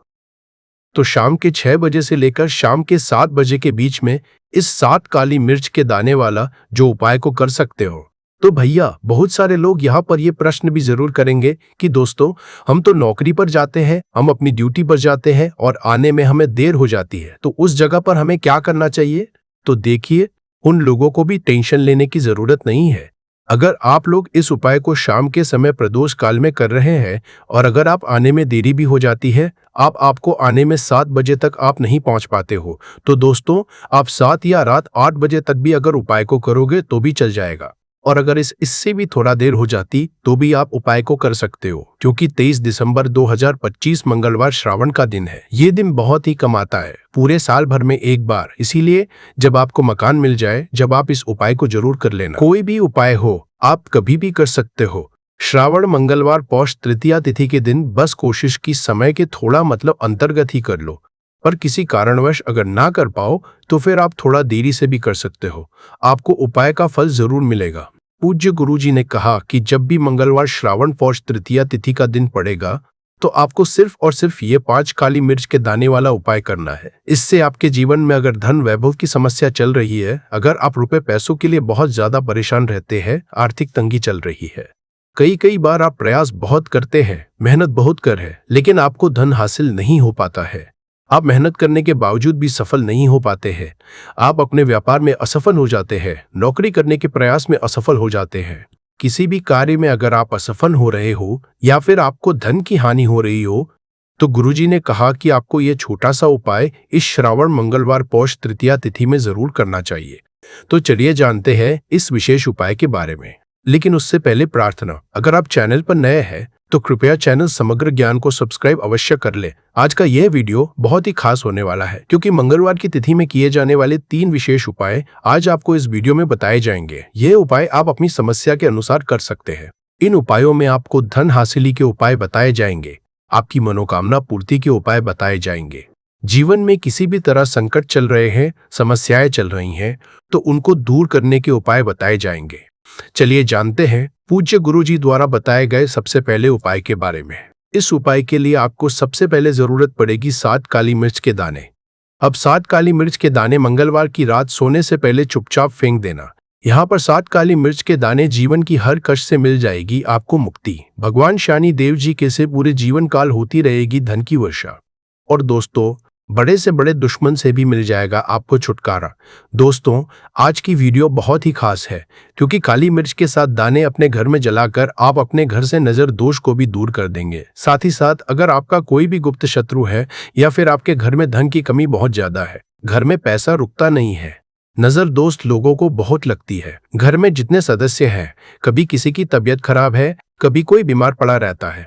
तो शाम के 6 बजे से लेकर शाम के 7 बजे के बीच में इस 7 काली मिर्च के दाने वाला जो उपाय को कर सकते हो। तो भैया, बहुत सारे लोग यहाँ पर ये प्रश्न भी जरूर करेंगे कि दोस्तों हम तो नौकरी पर जाते हैं, हम अपनी ड्यूटी पर जाते हैं और आने में हमें देर हो जाती है, तो उस जगह पर हमें क्या करना चाहिए। तो देखिए, उन लोगों को भी टेंशन लेने की जरूरत नहीं है। अगर आप लोग इस उपाय को शाम के समय प्रदोष काल में कर रहे हैं और अगर आप आने में देरी भी हो जाती है, आपको आने में 7 बजे तक आप नहीं पहुंच पाते हो, तो दोस्तों आप 7 या रात 8 बजे तक भी अगर उपाय को करोगे तो भी चल जाएगा। और अगर इससे भी थोड़ा देर हो जाती तो भी आप उपाय को कर सकते हो, क्योंकि 23 दिसंबर 2025 मंगलवार श्रावण का दिन है। ये दिन बहुत ही कम आता है, पूरे साल भर में एक बार। इसीलिए जब आपको मकान मिल जाए, जब आप इस उपाय को जरूर कर लेना। कोई भी उपाय हो आप कभी भी कर सकते हो। श्रावण मंगलवार पौष तृतीया तिथि के दिन बस कोशिश की समय के थोड़ा अंतर्गत ही कर लो, पर किसी कारणवश अगर ना कर पाओ तो फिर आप थोड़ा देरी से भी कर सकते हो। आपको उपाय का फल जरूर मिलेगा। पूज्य गुरुजी ने कहा कि जब भी मंगलवार श्रावण पौष तृतीया तिथि का दिन पड़ेगा तो आपको सिर्फ और सिर्फ ये 5 काली मिर्च के दाने वाला उपाय करना है। इससे आपके जीवन में अगर धन वैभव की समस्या चल रही है, अगर आप रुपए पैसों के लिए बहुत ज्यादा परेशान रहते हैं, आर्थिक तंगी चल रही है, कई बार आप प्रयास बहुत करते हैं, मेहनत बहुत कर है, लेकिन आपको धन हासिल नहीं हो पाता है, आप मेहनत करने के बावजूद भी सफल नहीं हो पाते हैं, आप अपने व्यापार में असफल हो जाते हैं, नौकरी करने के प्रयास में असफल हो जाते हैं, किसी भी कार्य में अगर आप असफल हो रहे हो या फिर आपको धन की हानि हो रही हो, तो गुरुजी ने कहा कि आपको यह छोटा सा उपाय इस श्रावण मंगलवार पौष तृतीया तिथि में जरूर करना चाहिए। तो चलिए जानते हैं इस विशेष उपाय के बारे में। लेकिन उससे पहले प्रार्थना, अगर आप चैनल पर नए हैं तो कृपया चैनल समग्र ज्ञान को सब्सक्राइब अवश्य कर ले। आज का यह वीडियो बहुत ही खास होने वाला है, क्योंकि मंगलवार की तिथि में किए जाने वाले 3 विशेष उपाय आज आपको इस वीडियो में बताए जाएंगे। ये उपाय आप अपनी समस्या के अनुसार कर सकते हैं। इन उपायों में आपको धन हासिली के उपाय बताए जाएंगे, आपकी मनोकामना पूर्ति के उपाय बताए जाएंगे। जीवन में किसी भी तरह संकट चल रहे हैं, समस्याएं चल रही हैं, तो उनको दूर करने के उपाय बताए जाएंगे। चलिए जानते हैं पूज्य गुरुजी द्वारा बताए गए सबसे पहले उपाय के बारे में। इस उपाय के लिए आपको सबसे पहले जरूरत पड़ेगी 7 काली मिर्च के दाने। अब 7 काली मिर्च के दाने मंगलवार की रात सोने से पहले चुपचाप फेंक देना। यहाँ पर 7 काली मिर्च के दाने जीवन की हर कष्ट से मिल जाएगी आपको मुक्ति। भगवान शनि देव जी के से पूरे जीवन काल होती रहेगी धन की वर्षा। और दोस्तों बड़े से बड़े दुश्मन से भी मिल जाएगा आपको छुटकारा। दोस्तों आज की वीडियो बहुत ही खास है, क्योंकि काली मिर्च के साथ दाने अपने घर में जलाकर आप अपने घर से नजर दोष को भी दूर कर देंगे। साथ ही साथ अगर आपका कोई भी गुप्त शत्रु है या फिर आपके घर में धन की कमी बहुत ज्यादा है, घर में पैसा रुकता नहीं है, नजर दोस्त लोगों को बहुत लगती है, घर में जितने सदस्य हैं कभी किसी की तबीयत खराब है, कभी कोई बीमार पड़ा रहता है,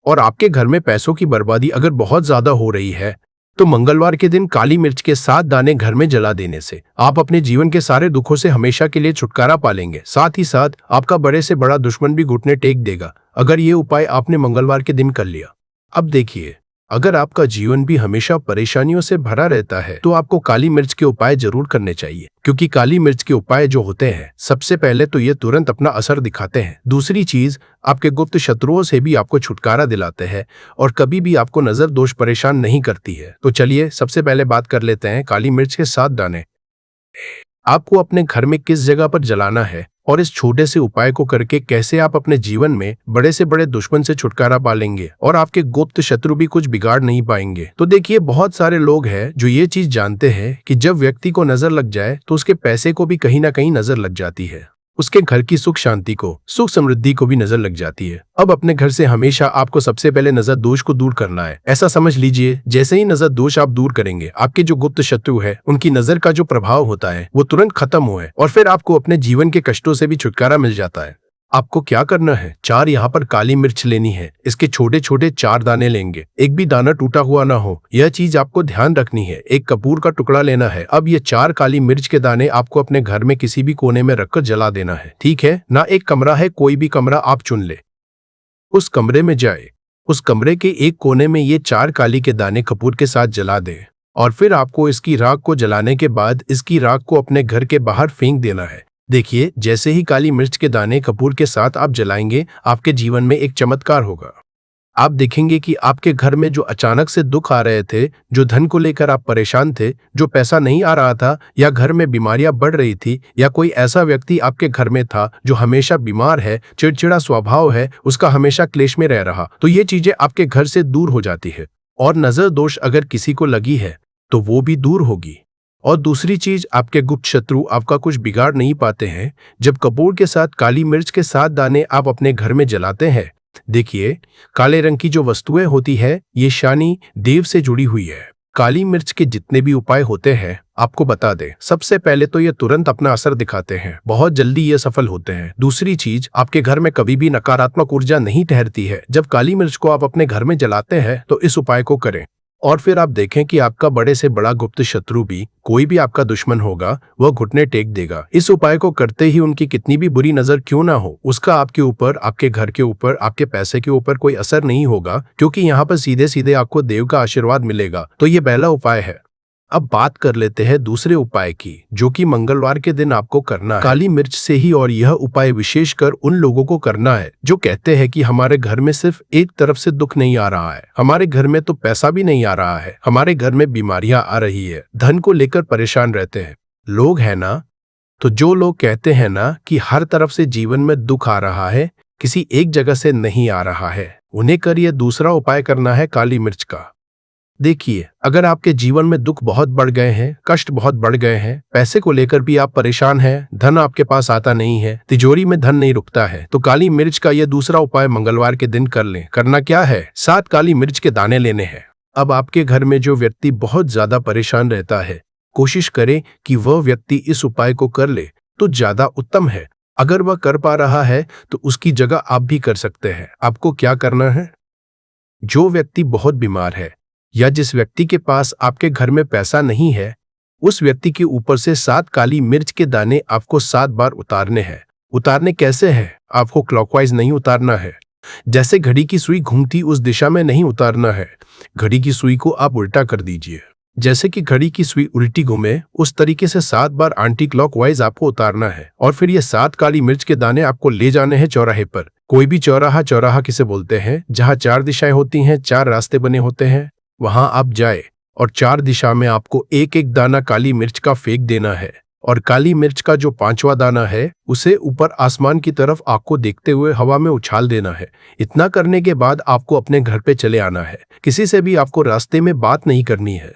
और आपके घर में पैसों की बर्बादी अगर बहुत ज्यादा हो रही है, तो मंगलवार के दिन काली मिर्च के 7 दाने घर में जला देने से आप अपने जीवन के सारे दुखों से हमेशा के लिए छुटकारा पालेंगे। साथ ही साथ आपका बड़े से बड़ा दुश्मन भी घुटने टेक देगा, अगर ये उपाय आपने मंगलवार के दिन कर लिया। अब देखिए, अगर आपका जीवन भी हमेशा परेशानियों से भरा रहता है तो आपको काली मिर्च के उपाय जरूर करने चाहिए, क्योंकि काली मिर्च के उपाय जो होते हैं सबसे पहले तो ये तुरंत अपना असर दिखाते हैं। दूसरी चीज, आपके गुप्त शत्रुओं से भी आपको छुटकारा दिलाते हैं और कभी भी आपको नजर दोष परेशान नहीं करती है। तो चलिए सबसे पहले बात कर लेते हैं काली मिर्च के 7 दाने आपको अपने घर में किस जगह पर जलाना है और इस छोटे से उपाय को करके कैसे आप अपने जीवन में बड़े से बड़े दुश्मन से छुटकारा पालेंगे और आपके गुप्त शत्रु भी कुछ बिगाड़ नहीं पाएंगे। तो देखिए, बहुत सारे लोग हैं जो ये चीज जानते हैं कि जब व्यक्ति को नजर लग जाए तो उसके पैसे को भी कहीं ना कहीं नजर लग जाती है, उसके घर की सुख शांति को, सुख समृद्धि को भी नजर लग जाती है। अब अपने घर से हमेशा आपको सबसे पहले नजर दोष को दूर करना है। ऐसा समझ लीजिए, जैसे ही नजर दोष आप दूर करेंगे, आपके जो गुप्त शत्रु है उनकी नजर का जो प्रभाव होता है वो तुरंत खत्म हुआ है और फिर आपको अपने जीवन के कष्टों से भी छुटकारा मिल जाता है। आपको क्या करना है, 4 यहाँ पर काली मिर्च लेनी है। इसके छोटे छोटे 4 दाने लेंगे, एक भी दाना टूटा हुआ ना हो, यह चीज आपको ध्यान रखनी है। एक कपूर का टुकड़ा लेना है। अब ये 4 काली मिर्च के दाने आपको अपने घर में किसी भी कोने में रखकर जला देना है, ठीक है ना। एक कमरा है, कोई भी कमरा आप चुन ले, उस कमरे में जाए, उस कमरे के एक कोने में ये 4 काली के दाने कपूर के साथ जला दे और फिर आपको इसकी राख को जलाने के बाद इसकी राख को अपने घर के बाहर फेंक देना है। देखिए, जैसे ही काली मिर्च के दाने कपूर के साथ आप जलाएंगे, आपके जीवन में एक चमत्कार होगा। आप देखेंगे कि आपके घर में जो अचानक से दुख आ रहे थे, जो धन को लेकर आप परेशान थे, जो पैसा नहीं आ रहा था, या घर में बीमारियां बढ़ रही थी, या कोई ऐसा व्यक्ति आपके घर में था जो हमेशा बीमार है, चिड़चिड़ा स्वभाव है, उसका हमेशा क्लेश में रह रहा, तो ये चीजें आपके घर से दूर हो जाती है। और नजर दोष अगर किसी को लगी है तो वो भी दूर होगी। और दूसरी चीज, आपके गुप्त शत्रु आपका कुछ बिगाड़ नहीं पाते हैं जब कपूर के साथ काली मिर्च के 7 दाने आप अपने घर में जलाते हैं। देखिए, काले रंग की जो वस्तुएं होती है ये शनि देव से जुड़ी हुई है। काली मिर्च के जितने भी उपाय होते हैं आपको बता दें, सबसे पहले तो ये तुरंत अपना असर दिखाते हैं, बहुत जल्दी ये सफल होते हैं। दूसरी चीज, आपके घर में कभी भी नकारात्मक ऊर्जा नहीं ठहरती है। जब काली मिर्च को आप अपने घर में जलाते हैं तो इस उपाय को करें और फिर आप देखें कि आपका बड़े से बड़ा गुप्त शत्रु भी, कोई भी आपका दुश्मन होगा, वह घुटने टेक देगा। इस उपाय को करते ही उनकी कितनी भी बुरी नजर क्यों ना हो, उसका आपके ऊपर, आपके घर के ऊपर, आपके पैसे के ऊपर कोई असर नहीं होगा, क्योंकि यहाँ पर सीधे सीधे आपको देव का आशीर्वाद मिलेगा। तो ये पहला उपाय है। अब बात कर लेते हैं दूसरे उपाय की, जो कि मंगलवार के दिन आपको करना है काली मिर्च से ही। और यह उपाय विशेषकर उन लोगों को करना है जो कहते हैं कि हमारे घर में सिर्फ एक तरफ से दुख नहीं आ रहा है, हमारे घर में तो पैसा भी नहीं आ रहा है, हमारे घर में बीमारियां आ रही है, धन को लेकर परेशान रहते हैं लोग, है ना। तो जो लोग कहते हैं ना कि हर तरफ से जीवन में दुख आ रहा है, किसी एक जगह से नहीं आ रहा है, उन्हें कर यह दूसरा उपाय करना है काली मिर्च का। देखिए, अगर आपके जीवन में दुख बहुत बढ़ गए हैं, कष्ट बहुत बढ़ गए हैं, पैसे को लेकर भी आप परेशान हैं, धन आपके पास आता नहीं है, तिजोरी में धन नहीं रुकता है, तो काली मिर्च का यह दूसरा उपाय मंगलवार के दिन कर लें। करना क्या है, 7 काली मिर्च के दाने लेने हैं। अब आपके घर में जो व्यक्ति बहुत ज्यादा परेशान रहता है, कोशिश करें कि वह व्यक्ति इस उपाय को कर ले तो ज्यादा उत्तम है। अगर वह कर पा रहा है तो उसकी जगह आप भी कर सकते हैं। आपको क्या करना है, जो व्यक्ति बहुत बीमार है या जिस व्यक्ति के पास आपके घर में पैसा नहीं है, उस व्यक्ति के ऊपर से 7 काली मिर्च के दाने आपको 7 बार उतारने हैं। उतारने कैसे हैं, आपको क्लॉकवाइज नहीं उतारना है, जैसे घड़ी की सुई घूमती उस दिशा में नहीं उतारना है। घड़ी की सुई को आप उल्टा कर दीजिए, जैसे कि घड़ी की सुई उल्टी घूमे उस तरीके से 7 बार एंटी क्लॉकवाइज आपको उतारना है। और फिर ये 7 काली मिर्च के दाने आपको ले जाने हैं चौराहे पर। कोई भी चौराहा, चौराहा किसे बोलते हैं, जहाँ 4 दिशाएं होती हैं, 4 रास्ते बने होते हैं, वहां आप जाए और 4 दिशा में आपको एक एक दाना काली मिर्च का फेंक देना है। और काली मिर्च का जो 5वां दाना है उसे ऊपर आसमान की तरफ आपको देखते हुए हवा में उछाल देना है। इतना करने के बाद आपको अपने घर पे चले आना है। किसी से भी आपको रास्ते में बात नहीं करनी है,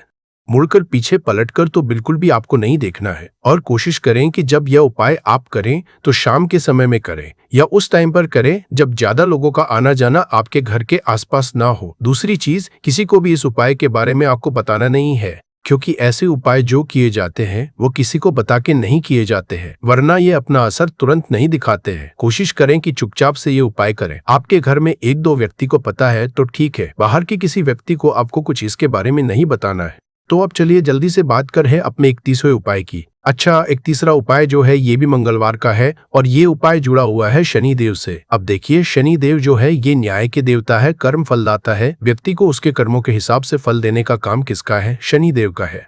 मुड़कर पीछे पलटकर तो बिल्कुल भी आपको नहीं देखना है। और कोशिश करें कि जब यह उपाय आप करें तो शाम के समय में करें या उस टाइम पर करें जब ज्यादा लोगों का आना जाना आपके घर के आसपास ना हो। दूसरी चीज, किसी को भी इस उपाय के बारे में आपको बताना नहीं है, क्योंकि ऐसे उपाय जो किए जाते हैं वो किसी को बता के नहीं किए जाते हैं, वरना ये अपना असर तुरंत नहीं दिखाते हैं। कोशिश करें कि चुपचाप से ये उपाय करें। आपके घर में 1-2 व्यक्ति को पता है तो ठीक है, बाहर के किसी व्यक्ति को आपको कुछ इसके बारे में नहीं बताना है। तो अब चलिए जल्दी से बात कर है अपने 31वें उपाय की। अच्छा, 31वां उपाय जो है ये भी मंगलवार का है और ये उपाय जुड़ा हुआ है शनि देव से। अब देखिए, शनि देव जो है ये न्याय के देवता है, कर्म फलदाता है। व्यक्ति को उसके कर्मों के हिसाब से फल देने का काम किसका है, शनि देव का है।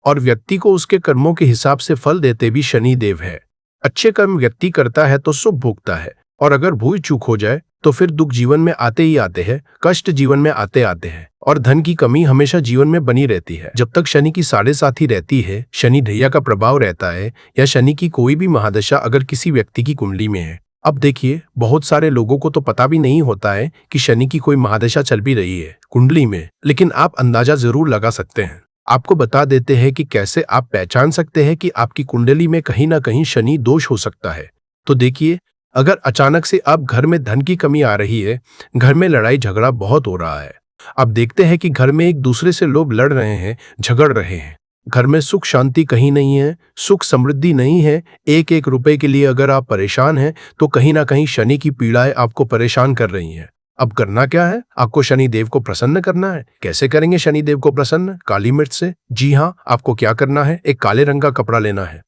और व्यक्ति को उसके कर्मों के हिसाब से फल देते भी शनि देव है। अच्छे कर्म व्यक्ति करता है तो शुभ भोगता है, और अगर भूल चूक हो जाए तो फिर दुख जीवन में आते ही आते हैं, कष्ट जीवन में आते आते हैं, और धन की कमी हमेशा जीवन में बनी रहती है। जब तक शनि की 7.5 ही रहती है, शनि ढैया का प्रभाव रहता है, या शनि की कोई भी महादशा अगर किसी व्यक्ति की कुंडली में है। अब देखिए, बहुत सारे लोगों को तो पता भी नहीं होता है कि शनि की कोई महादशा चल भी रही है कुंडली में, लेकिन आप अंदाजा जरूर लगा सकते हैं। आपको बता देते हैं कि कैसे आप पहचान सकते हैं कि आपकी कुंडली में कहीं ना कहीं शनि दोष हो सकता है। तो देखिए, अगर अचानक से आप घर में धन की कमी आ रही है, घर में लड़ाई झगड़ा बहुत हो रहा है, आप देखते हैं कि घर में एक दूसरे से लोग लड़ रहे हैं, झगड़ रहे हैं, घर में सुख शांति कहीं नहीं है, सुख समृद्धि नहीं है, 1-1 रुपए के लिए अगर आप परेशान हैं तो कहीं ना कहीं शनि की पीड़ाएं आपको परेशान कर रही हैं। अब करना क्या है, आपको शनि देव को प्रसन्न करना है। कैसे करेंगे शनि देव को प्रसन्न? काली मिर्च से। जी हाँ, आपको क्या करना है, एक काले रंग का कपड़ा लेना है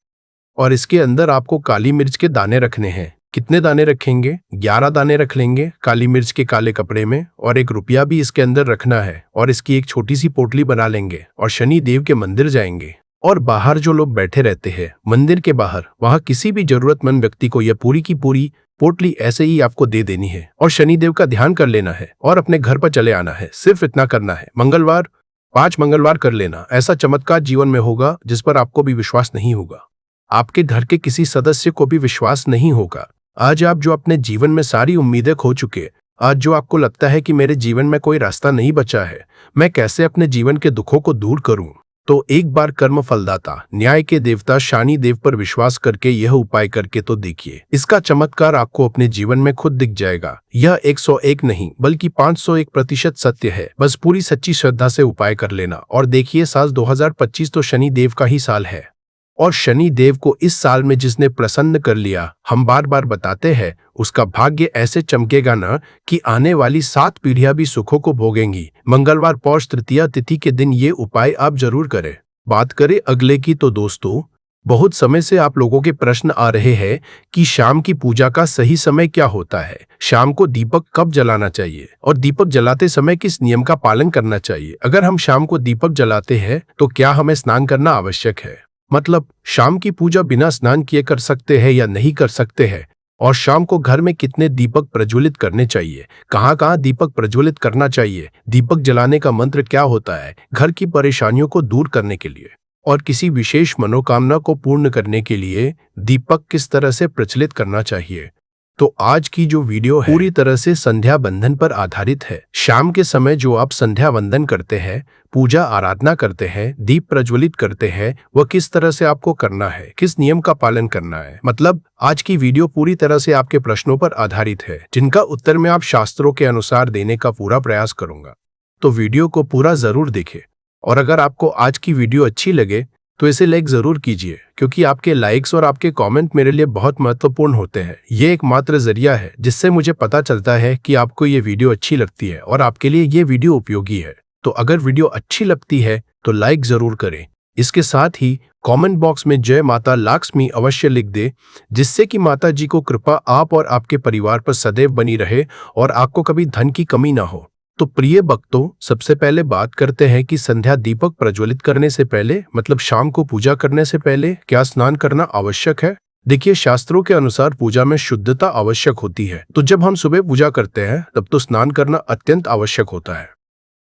और इसके अंदर आपको काली मिर्च के दाने रखने हैं। कितने दाने रखेंगे? 11 दाने रख लेंगे काली मिर्च के काले कपड़े में, और 1 रुपया भी इसके अंदर रखना है, और इसकी एक छोटी सी पोटली बना लेंगे और शनि देव के मंदिर जाएंगे। और बाहर जो लोग बैठे रहते हैं मंदिर के बाहर, वहां किसी भी जरूरतमंद व्यक्ति को यह पूरी की पूरी पोटली ऐसे ही आपको दे देनी है और शनि देव का ध्यान कर लेना है और अपने घर पर चले आना है। सिर्फ इतना करना है। मंगलवार 5 मंगलवार कर लेना। ऐसा चमत्कार जीवन में होगा जिस पर आपको भी विश्वास नहीं होगा, आपके घर के किसी सदस्य को भी विश्वास नहीं होगा। आज आप जो अपने जीवन में सारी उम्मीदें खो चुके, आज जो आपको लगता है कि मेरे जीवन में कोई रास्ता नहीं बचा है, मैं कैसे अपने जीवन के दुखों को दूर करूं, तो एक बार कर्म फलदाता न्याय के देवता शनि देव पर विश्वास करके यह उपाय करके तो देखिए, इसका चमत्कार आपको अपने जीवन में खुद दिख जाएगा। यह 101 नहीं बल्कि 501% सत्य है। बस पूरी सच्ची श्रद्धा से उपाय कर लेना और देखिए, साल 2025 तो शनि देव का ही साल है और शनि देव को इस साल में जिसने प्रसन्न कर लिया, हम बार बार बताते हैं, उसका भाग्य ऐसे चमकेगा न कि आने वाली 7 पीढ़ियां भी सुखों को भोगेंगी। मंगलवार पौष तृतीया तिथि के दिन ये उपाय आप जरूर करें। बात करें अगले की तो दोस्तों, बहुत समय से आप लोगों के प्रश्न आ रहे हैं कि शाम की पूजा का सही समय क्या होता है, शाम को दीपक कब जलाना चाहिए और दीपक जलाते समय किस नियम का पालन करना चाहिए। अगर हम शाम को दीपक जलाते हैं तो क्या हमें स्नान करना आवश्यक है, मतलब शाम की पूजा बिना स्नान किए कर सकते हैं या नहीं कर सकते हैं, और शाम को घर में कितने दीपक प्रज्वलित करने चाहिए, कहाँ कहाँ दीपक प्रज्वलित करना चाहिए, दीपक जलाने का मंत्र क्या होता है घर की परेशानियों को दूर करने के लिए और किसी विशेष मनोकामना को पूर्ण करने के लिए दीपक किस तरह से प्रचलित करना चाहिए। तो आज की जो वीडियो है पूरी तरह से संध्या बंधन पर आधारित है। शाम के समय जो आप संध्या वंदन करते हैं, पूजा आराधना करते हैं, दीप प्रज्वलित करते हैं, वह किस तरह से आपको करना है, किस नियम का पालन करना है। मतलब आज की वीडियो पूरी तरह से आपके प्रश्नों पर आधारित है, जिनका उत्तर मैं आप शास्त्रों के अनुसार देने का पूरा प्रयास करूंगा। तो वीडियो को पूरा जरूर देखें और अगर आपको आज की वीडियो अच्छी लगे तो इसे लाइक जरूर कीजिए, क्योंकि आपके लाइक्स और आपके कमेंट मेरे लिए बहुत महत्वपूर्ण होते हैं। ये एकमात्र जरिया है जिससे मुझे पता चलता है कि आपको ये वीडियो अच्छी लगती है और आपके लिए ये वीडियो उपयोगी है। तो अगर वीडियो अच्छी लगती है तो लाइक जरूर करें। इसके साथ ही कमेंट बॉक्स में जय माता लक्ष्मी अवश्य लिख दे, जिससे कि माता जी को कृपा आप और आपके परिवार पर सदैव बनी रहे और आपको कभी धन की कमी ना हो। तो प्रिय भक्तों, सबसे पहले बात करते हैं कि संध्या दीपक प्रज्वलित करने से पहले, मतलब शाम को पूजा करने से पहले क्या स्नान करना आवश्यक है। देखिए, शास्त्रों के अनुसार पूजा में शुद्धता आवश्यक होती है, तो जब हम सुबह पूजा करते हैं तब तो स्नान करना अत्यंत आवश्यक होता है।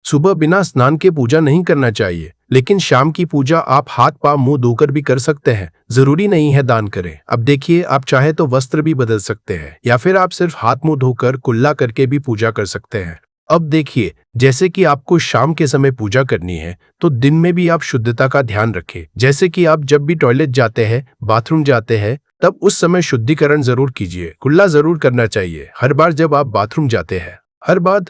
सुबह बिना स्नान के पूजा नहीं करना चाहिए, लेकिन शाम की पूजा आप हाथ पांव मुंह धोकर भी कर सकते हैं, जरूरी नहीं है दान करें। अब देखिए, आप चाहे तो वस्त्र भी बदल सकते हैं या फिर आप सिर्फ हाथ मुंह धोकर कुल्ला करके भी पूजा कर सकते हैं। अब देखिए, जैसे कि आपको शाम के समय पूजा करनी है तो दिन में भी आप शुद्धता का ध्यान रखें। जैसे कि आप जब भी टॉयलेट जाते हैं, बाथरूम जाते हैं, तब उस समय शुद्धिकरण जरूर कीजिए, कुल्ला जरूर करना चाहिए हर बार जब आप बाथरूम जाते हैं, हर बार।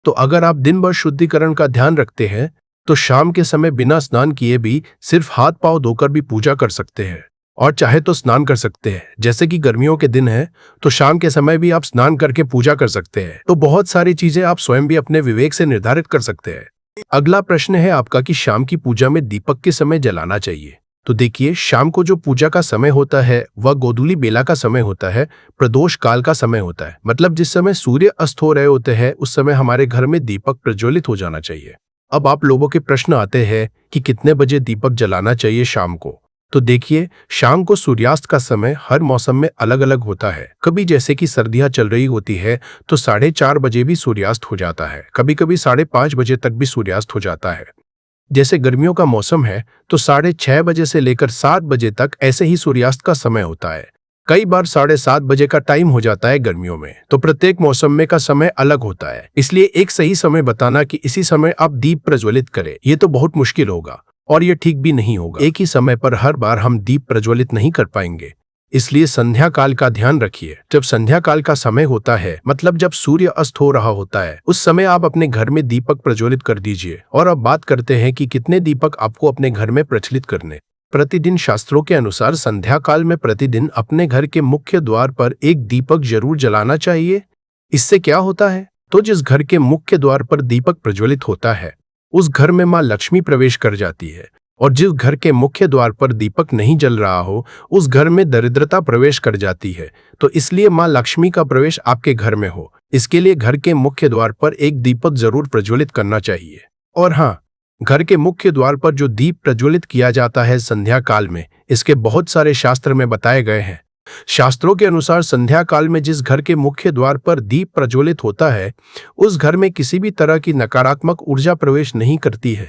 तो अगर आप दिन भर शुद्धिकरण का ध्यान रखते हैं तो शाम के समय बिना स्नान किए भी सिर्फ हाथ पांव धोकर भी पूजा कर सकते हैं और चाहे तो स्नान कर सकते हैं। जैसे कि गर्मियों के दिन है तो शाम के समय भी आप स्नान करके पूजा कर सकते हैं। तो बहुत सारी चीजें आप स्वयं भी अपने विवेक से निर्धारित कर सकते हैं। अगला प्रश्न है आपका कि शाम की पूजा में दीपक किस समय जलाना चाहिए। तो देखिए, शाम को जो पूजा का समय होता है वह गोधूली बेला का समय होता है, प्रदोष काल का समय होता है। मतलब जिस समय सूर्य अस्त हो रहे होते हैं उस समय हमारे घर में दीपक प्रज्वलित हो जाना चाहिए। अब आप लोगों के प्रश्न आते हैं कि कितने बजे दीपक जलाना चाहिए शाम को। तो देखिए, शाम को सूर्यास्त का समय हर मौसम में अलग अलग होता है। कभी जैसे कि सर्दियां चल रही होती है तो 4:30 बजे भी सूर्यास्त हो जाता है, कभी कभी 5:30 बजे तक भी सूर्यास्त हो जाता है। जैसे गर्मियों का मौसम है तो 6:30 बजे से लेकर 7 बजे तक ऐसे ही सूर्यास्त का समय होता है। कई बार 7:30 बजे का टाइम हो जाता है गर्मियों में। तो प्रत्येक मौसम में का समय अलग होता है, इसलिए एक सही समय बताना कि इसी समय आप दीप प्रज्वलित करें, ये तो बहुत मुश्किल होगा और ये ठीक भी नहीं होगा। एक ही समय पर हर बार हम दीप प्रज्वलित नहीं कर पाएंगे, इसलिए संध्या काल का ध्यान रखिए। जब संध्या काल का समय होता है, मतलब जब सूर्य अस्त हो रहा होता है, उस समय आप अपने घर में दीपक प्रज्वलित कर दीजिए। और अब बात करते हैं कि कितने दीपक आपको अपने घर में प्रचलित करने। प्रतिदिन शास्त्रों के अनुसार संध्या काल में प्रतिदिन अपने घर के मुख्य द्वार पर एक दीपक जरूर जलाना चाहिए। इससे क्या होता है, तो जिस घर के मुख्य द्वार पर दीपक प्रज्वलित होता है उस घर में मां लक्ष्मी प्रवेश कर जाती है, और जिस घर के मुख्य द्वार पर दीपक नहीं जल रहा हो उस घर में दरिद्रता प्रवेश कर जाती है। तो इसलिए मां लक्ष्मी का प्रवेश आपके घर में हो, इसके लिए घर के मुख्य द्वार पर एक दीपक जरूर प्रज्वलित करना चाहिए। और हाँ, घर के मुख्य द्वार पर जो दीप प्रज्वलित किया जाता है संध्या काल में, इसके बहुत सारे शास्त्र में बताए गए हैं। शास्त्रों के अनुसार संध्या काल में जिस घर के मुख्य द्वार पर दीप प्रज्वलित होता है उस घर में किसी भी तरह की नकारात्मक ऊर्जा प्रवेश नहीं करती है।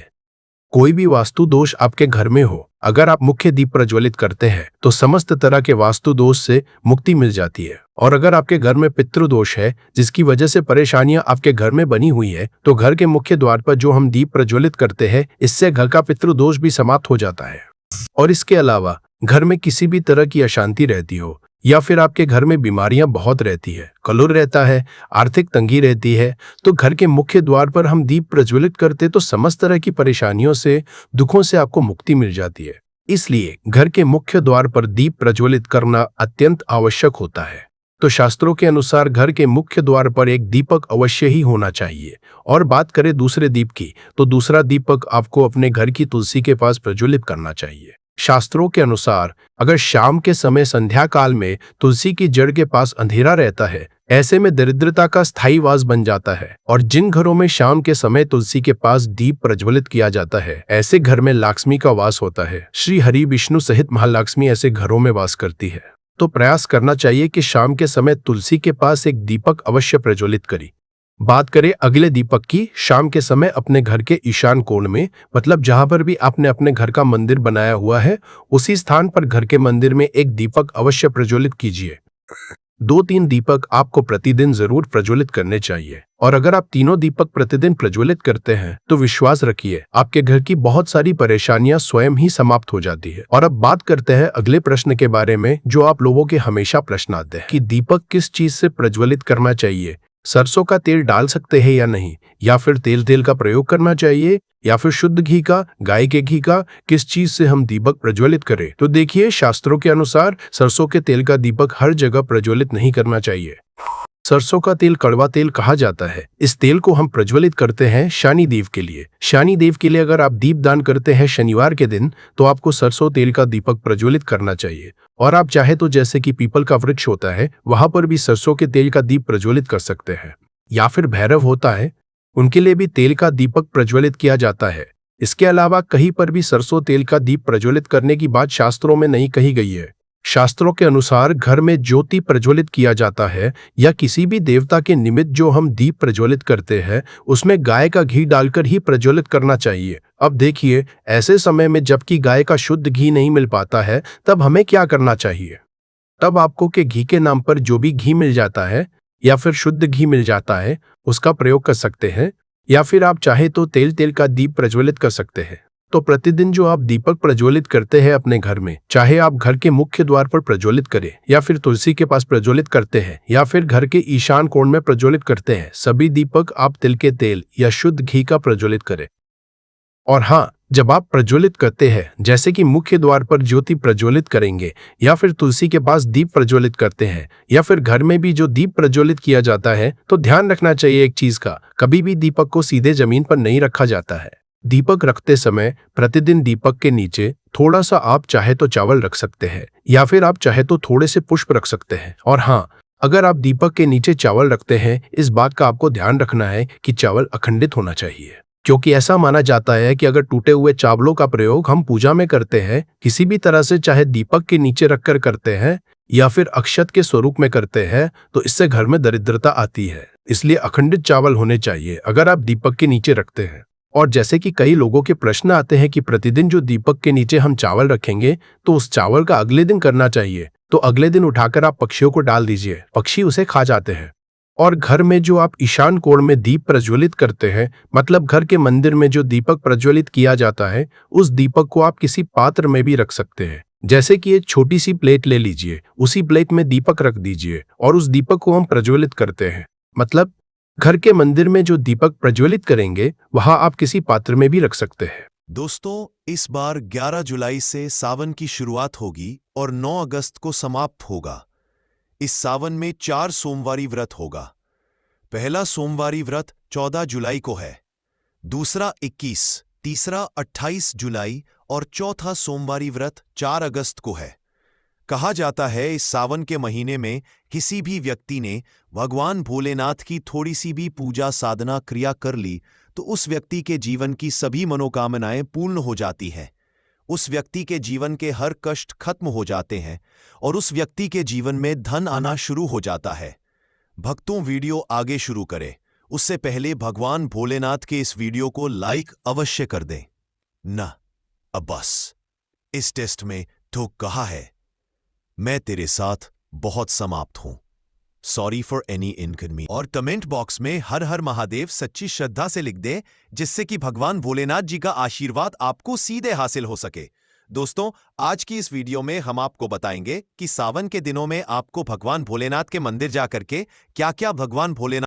कोई भी वास्तु दोष आपके घर में हो, अगर आप मुख्य दीप प्रज्वलित करते हैं तो समस्त तरह के वास्तु दोष से मुक्ति मिल जाती है। और अगर आपके घर में पितृदोष है जिसकी वजह से परेशानियां आपके घर में बनी हुई है, तो घर के मुख्य द्वार पर जो हम दीप प्रज्वलित करते हैं, इससे घर का पितृदोष भी समाप्त हो जाता है। और इसके अलावा घर में किसी भी तरह की अशांति रहती हो या फिर आपके घर में बीमारियां बहुत रहती है, कलह रहता है, आर्थिक तंगी रहती है, तो घर के मुख्य द्वार पर हम दीप प्रज्वलित करते तो समस्त तरह की परेशानियों से, दुखों से आपको मुक्ति मिल जाती है। इसलिए घर के मुख्य द्वार पर दीप प्रज्वलित करना अत्यंत आवश्यक होता है। तो शास्त्रों के अनुसार घर के मुख्य द्वार पर एक दीपक अवश्य ही होना चाहिए। और बात करें दूसरे दीप की, तो दूसरा दीपक आपको अपने घर की तुलसी के पास प्रज्वलित करना चाहिए। शास्त्रों के अनुसार अगर शाम के समय संध्या काल में तुलसी की जड़ के पास अंधेरा रहता है, ऐसे में दरिद्रता का स्थायी वास बन जाता है। और जिन घरों में शाम के समय तुलसी के पास दीप प्रज्वलित किया जाता है, ऐसे घर में लक्ष्मी का वास होता है। श्री हरि विष्णु सहित महालक्ष्मी ऐसे घरों में वास करती है। तो प्रयास करना चाहिए कि शाम के समय तुलसी के पास एक दीपक अवश्य प्रज्वलित करें। बात करें अगले दीपक की, शाम के समय अपने घर के ईशान कोण में, मतलब जहां पर भी आपने अपने घर का मंदिर बनाया हुआ है, उसी स्थान पर घर के मंदिर में एक दीपक अवश्य प्रज्वलित कीजिए। 2-3 दीपक आपको प्रतिदिन जरूर प्रज्वलित करने चाहिए। और अगर आप तीनों दीपक प्रतिदिन प्रज्वलित करते हैं तो विश्वास रखिए, आपके घर की बहुत सारी परेशानियां स्वयं ही समाप्त हो जाती है। और अब बात करते हैं अगले प्रश्न के बारे में, जो आप लोगों के हमेशा प्रश्न आते हैं कि दीपक किस चीज से प्रज्वलित करना चाहिए। सरसों का तेल डाल सकते हैं या नहीं, या फिर तेल का प्रयोग करना चाहिए, या फिर शुद्ध घी का, गाय के घी का, किस चीज से हम दीपक प्रज्वलित करें। तो देखिए, शास्त्रों के अनुसार सरसों के तेल का दीपक हर जगह प्रज्वलित नहीं करना चाहिए। सरसों का तेल कड़वा तेल कहा जाता है। इस तेल को हम प्रज्वलित करते हैं शनि देव के लिए। शनि देव के लिए अगर आप दीप दान करते हैं शनिवार के दिन, तो आपको सरसों तेल का दीपक प्रज्वलित करना चाहिए। और आप चाहे तो जैसे कि पीपल का वृक्ष होता है, वहां पर भी सरसों के तेल का दीप प्रज्वलित कर सकते हैं। या फिर भैरव होता है, उनके लिए भी तेल का दीपक प्रज्वलित किया जाता है। इसके अलावा कहीं पर भी सरसों तेल का दीप प्रज्वलित करने की बात शास्त्रों में नहीं कही गई है। शास्त्रों के अनुसार घर में ज्योति प्रज्वलित किया जाता है या किसी भी देवता के निमित्त जो हम दीप प्रज्वलित करते हैं, उसमें गाय का घी डालकर ही प्रज्वलित करना चाहिए। अब देखिए, ऐसे समय में जबकि गाय का शुद्ध घी नहीं मिल पाता है, तब हमें क्या करना चाहिए। तब आपको के घी के नाम पर जो भी घी मिल जाता है या फिर शुद्ध घी मिल जाता है, उसका प्रयोग कर सकते हैं। या फिर आप चाहे तो तेल का दीप प्रज्वलित कर सकते हैं। तो प्रतिदिन जो आप दीपक प्रज्वलित करते हैं अपने घर में, चाहे आप घर के मुख्य द्वार पर प्रज्वलित करें या फिर तुलसी के पास प्रज्वलित करते हैं या फिर घर के ईशान कोण में प्रज्वलित करते हैं, सभी दीपक आप तिल के तेल या शुद्ध घी का प्रज्वलित करें। और हाँ, जब आप प्रज्वलित करते हैं, जैसे कि मुख्य द्वार पर ज्योति प्रज्वलित करेंगे या फिर तुलसी के पास दीप प्रज्वलित करते हैं या फिर घर में भी जो दीप प्रज्वलित किया जाता है, तो ध्यान रखना चाहिए एक चीज का, कभी भी दीपक को सीधे जमीन पर नहीं रखा जाता है। दीपक रखते समय प्रतिदिन दीपक के नीचे थोड़ा सा आप चाहे तो चावल रख सकते हैं या फिर आप चाहे तो थोड़े से पुष्प रख सकते हैं। और हाँ, अगर आप दीपक के नीचे चावल रखते हैं, इस बात का आपको ध्यान रखना है कि चावल अखंडित होना चाहिए, क्योंकि ऐसा माना जाता है कि अगर टूटे हुए चावलों का प्रयोग हम पूजा में करते हैं, किसी भी तरह से चाहे दीपक के नीचे रखकर करते हैं या फिर अक्षत के स्वरूप में करते हैं, तो इससे घर में दरिद्रता आती है। इसलिए अखंडित चावल होने चाहिए अगर आप दीपक के नीचे रखते हैं। और जैसे कि कई लोगों के प्रश्न आते हैं कि प्रतिदिन जो दीपक के नीचे हम चावल रखेंगे, तो उस चावल का अगले दिन करना चाहिए। तो अगले दिन उठाकर आप पक्षियों को डाल दीजिए, पक्षी उसे खा जाते हैं। और घर में जो आप ईशान कोण में दीप प्रज्वलित करते हैं, मतलब घर के मंदिर में जो दीपक प्रज्वलित किया जाता है, उस दीपक को आप किसी पात्र में भी रख सकते हैं। जैसे कि एक छोटी सी प्लेट ले लीजिए, उसी प्लेट में दीपक रख दीजिए और उस दीपक को हम प्रज्वलित करते हैं। मतलब घर के मंदिर में जो दीपक प्रज्वलित करेंगे, वहां आप किसी पात्र में भी रख सकते हैं। दोस्तों, इस बार 11 जुलाई से सावन की शुरुआत होगी और 9 अगस्त को समाप्त होगा। इस सावन में 4 सोमवारी व्रत होगा। पहला सोमवारी व्रत 14 जुलाई को है, दूसरा 21, तीसरा 28 जुलाई और चौथा सोमवारी व्रत 4 अगस्त को है। कहा जाता है इस सावन के महीने में किसी भी व्यक्ति ने भगवान भोलेनाथ की थोड़ी सी भी पूजा साधना क्रिया कर ली, तो उस व्यक्ति के जीवन की सभी मनोकामनाएं पूर्ण हो जाती हैं। उस व्यक्ति के जीवन के हर कष्ट खत्म हो जाते हैं और उस व्यक्ति के जीवन में धन आना शुरू हो जाता है। भक्तों, वीडियो आगे शुरू करें उससे पहले भगवान भोलेनाथ के इस वीडियो को लाइक अवश्य कर दें। न अब बस इस टेस्ट में तो कहा है मैं तेरे साथ बहुत समाप्त हूं। Sorry for any inconvenience. और कमेंट बॉक्स में हर हर महादेव सच्ची श्रद्धा से लिख दे, जिससे कि भगवान भोलेनाथ जी का आशीर्वाद आपको सीधे हासिल हो सके। दोस्तों, आज की इस वीडियो में हम आपको बताएंगे कि सावन के दिनों में आपको भगवान भोलेनाथ के मंदिर जाकर के क्या क्या भगवान भोलेनाथ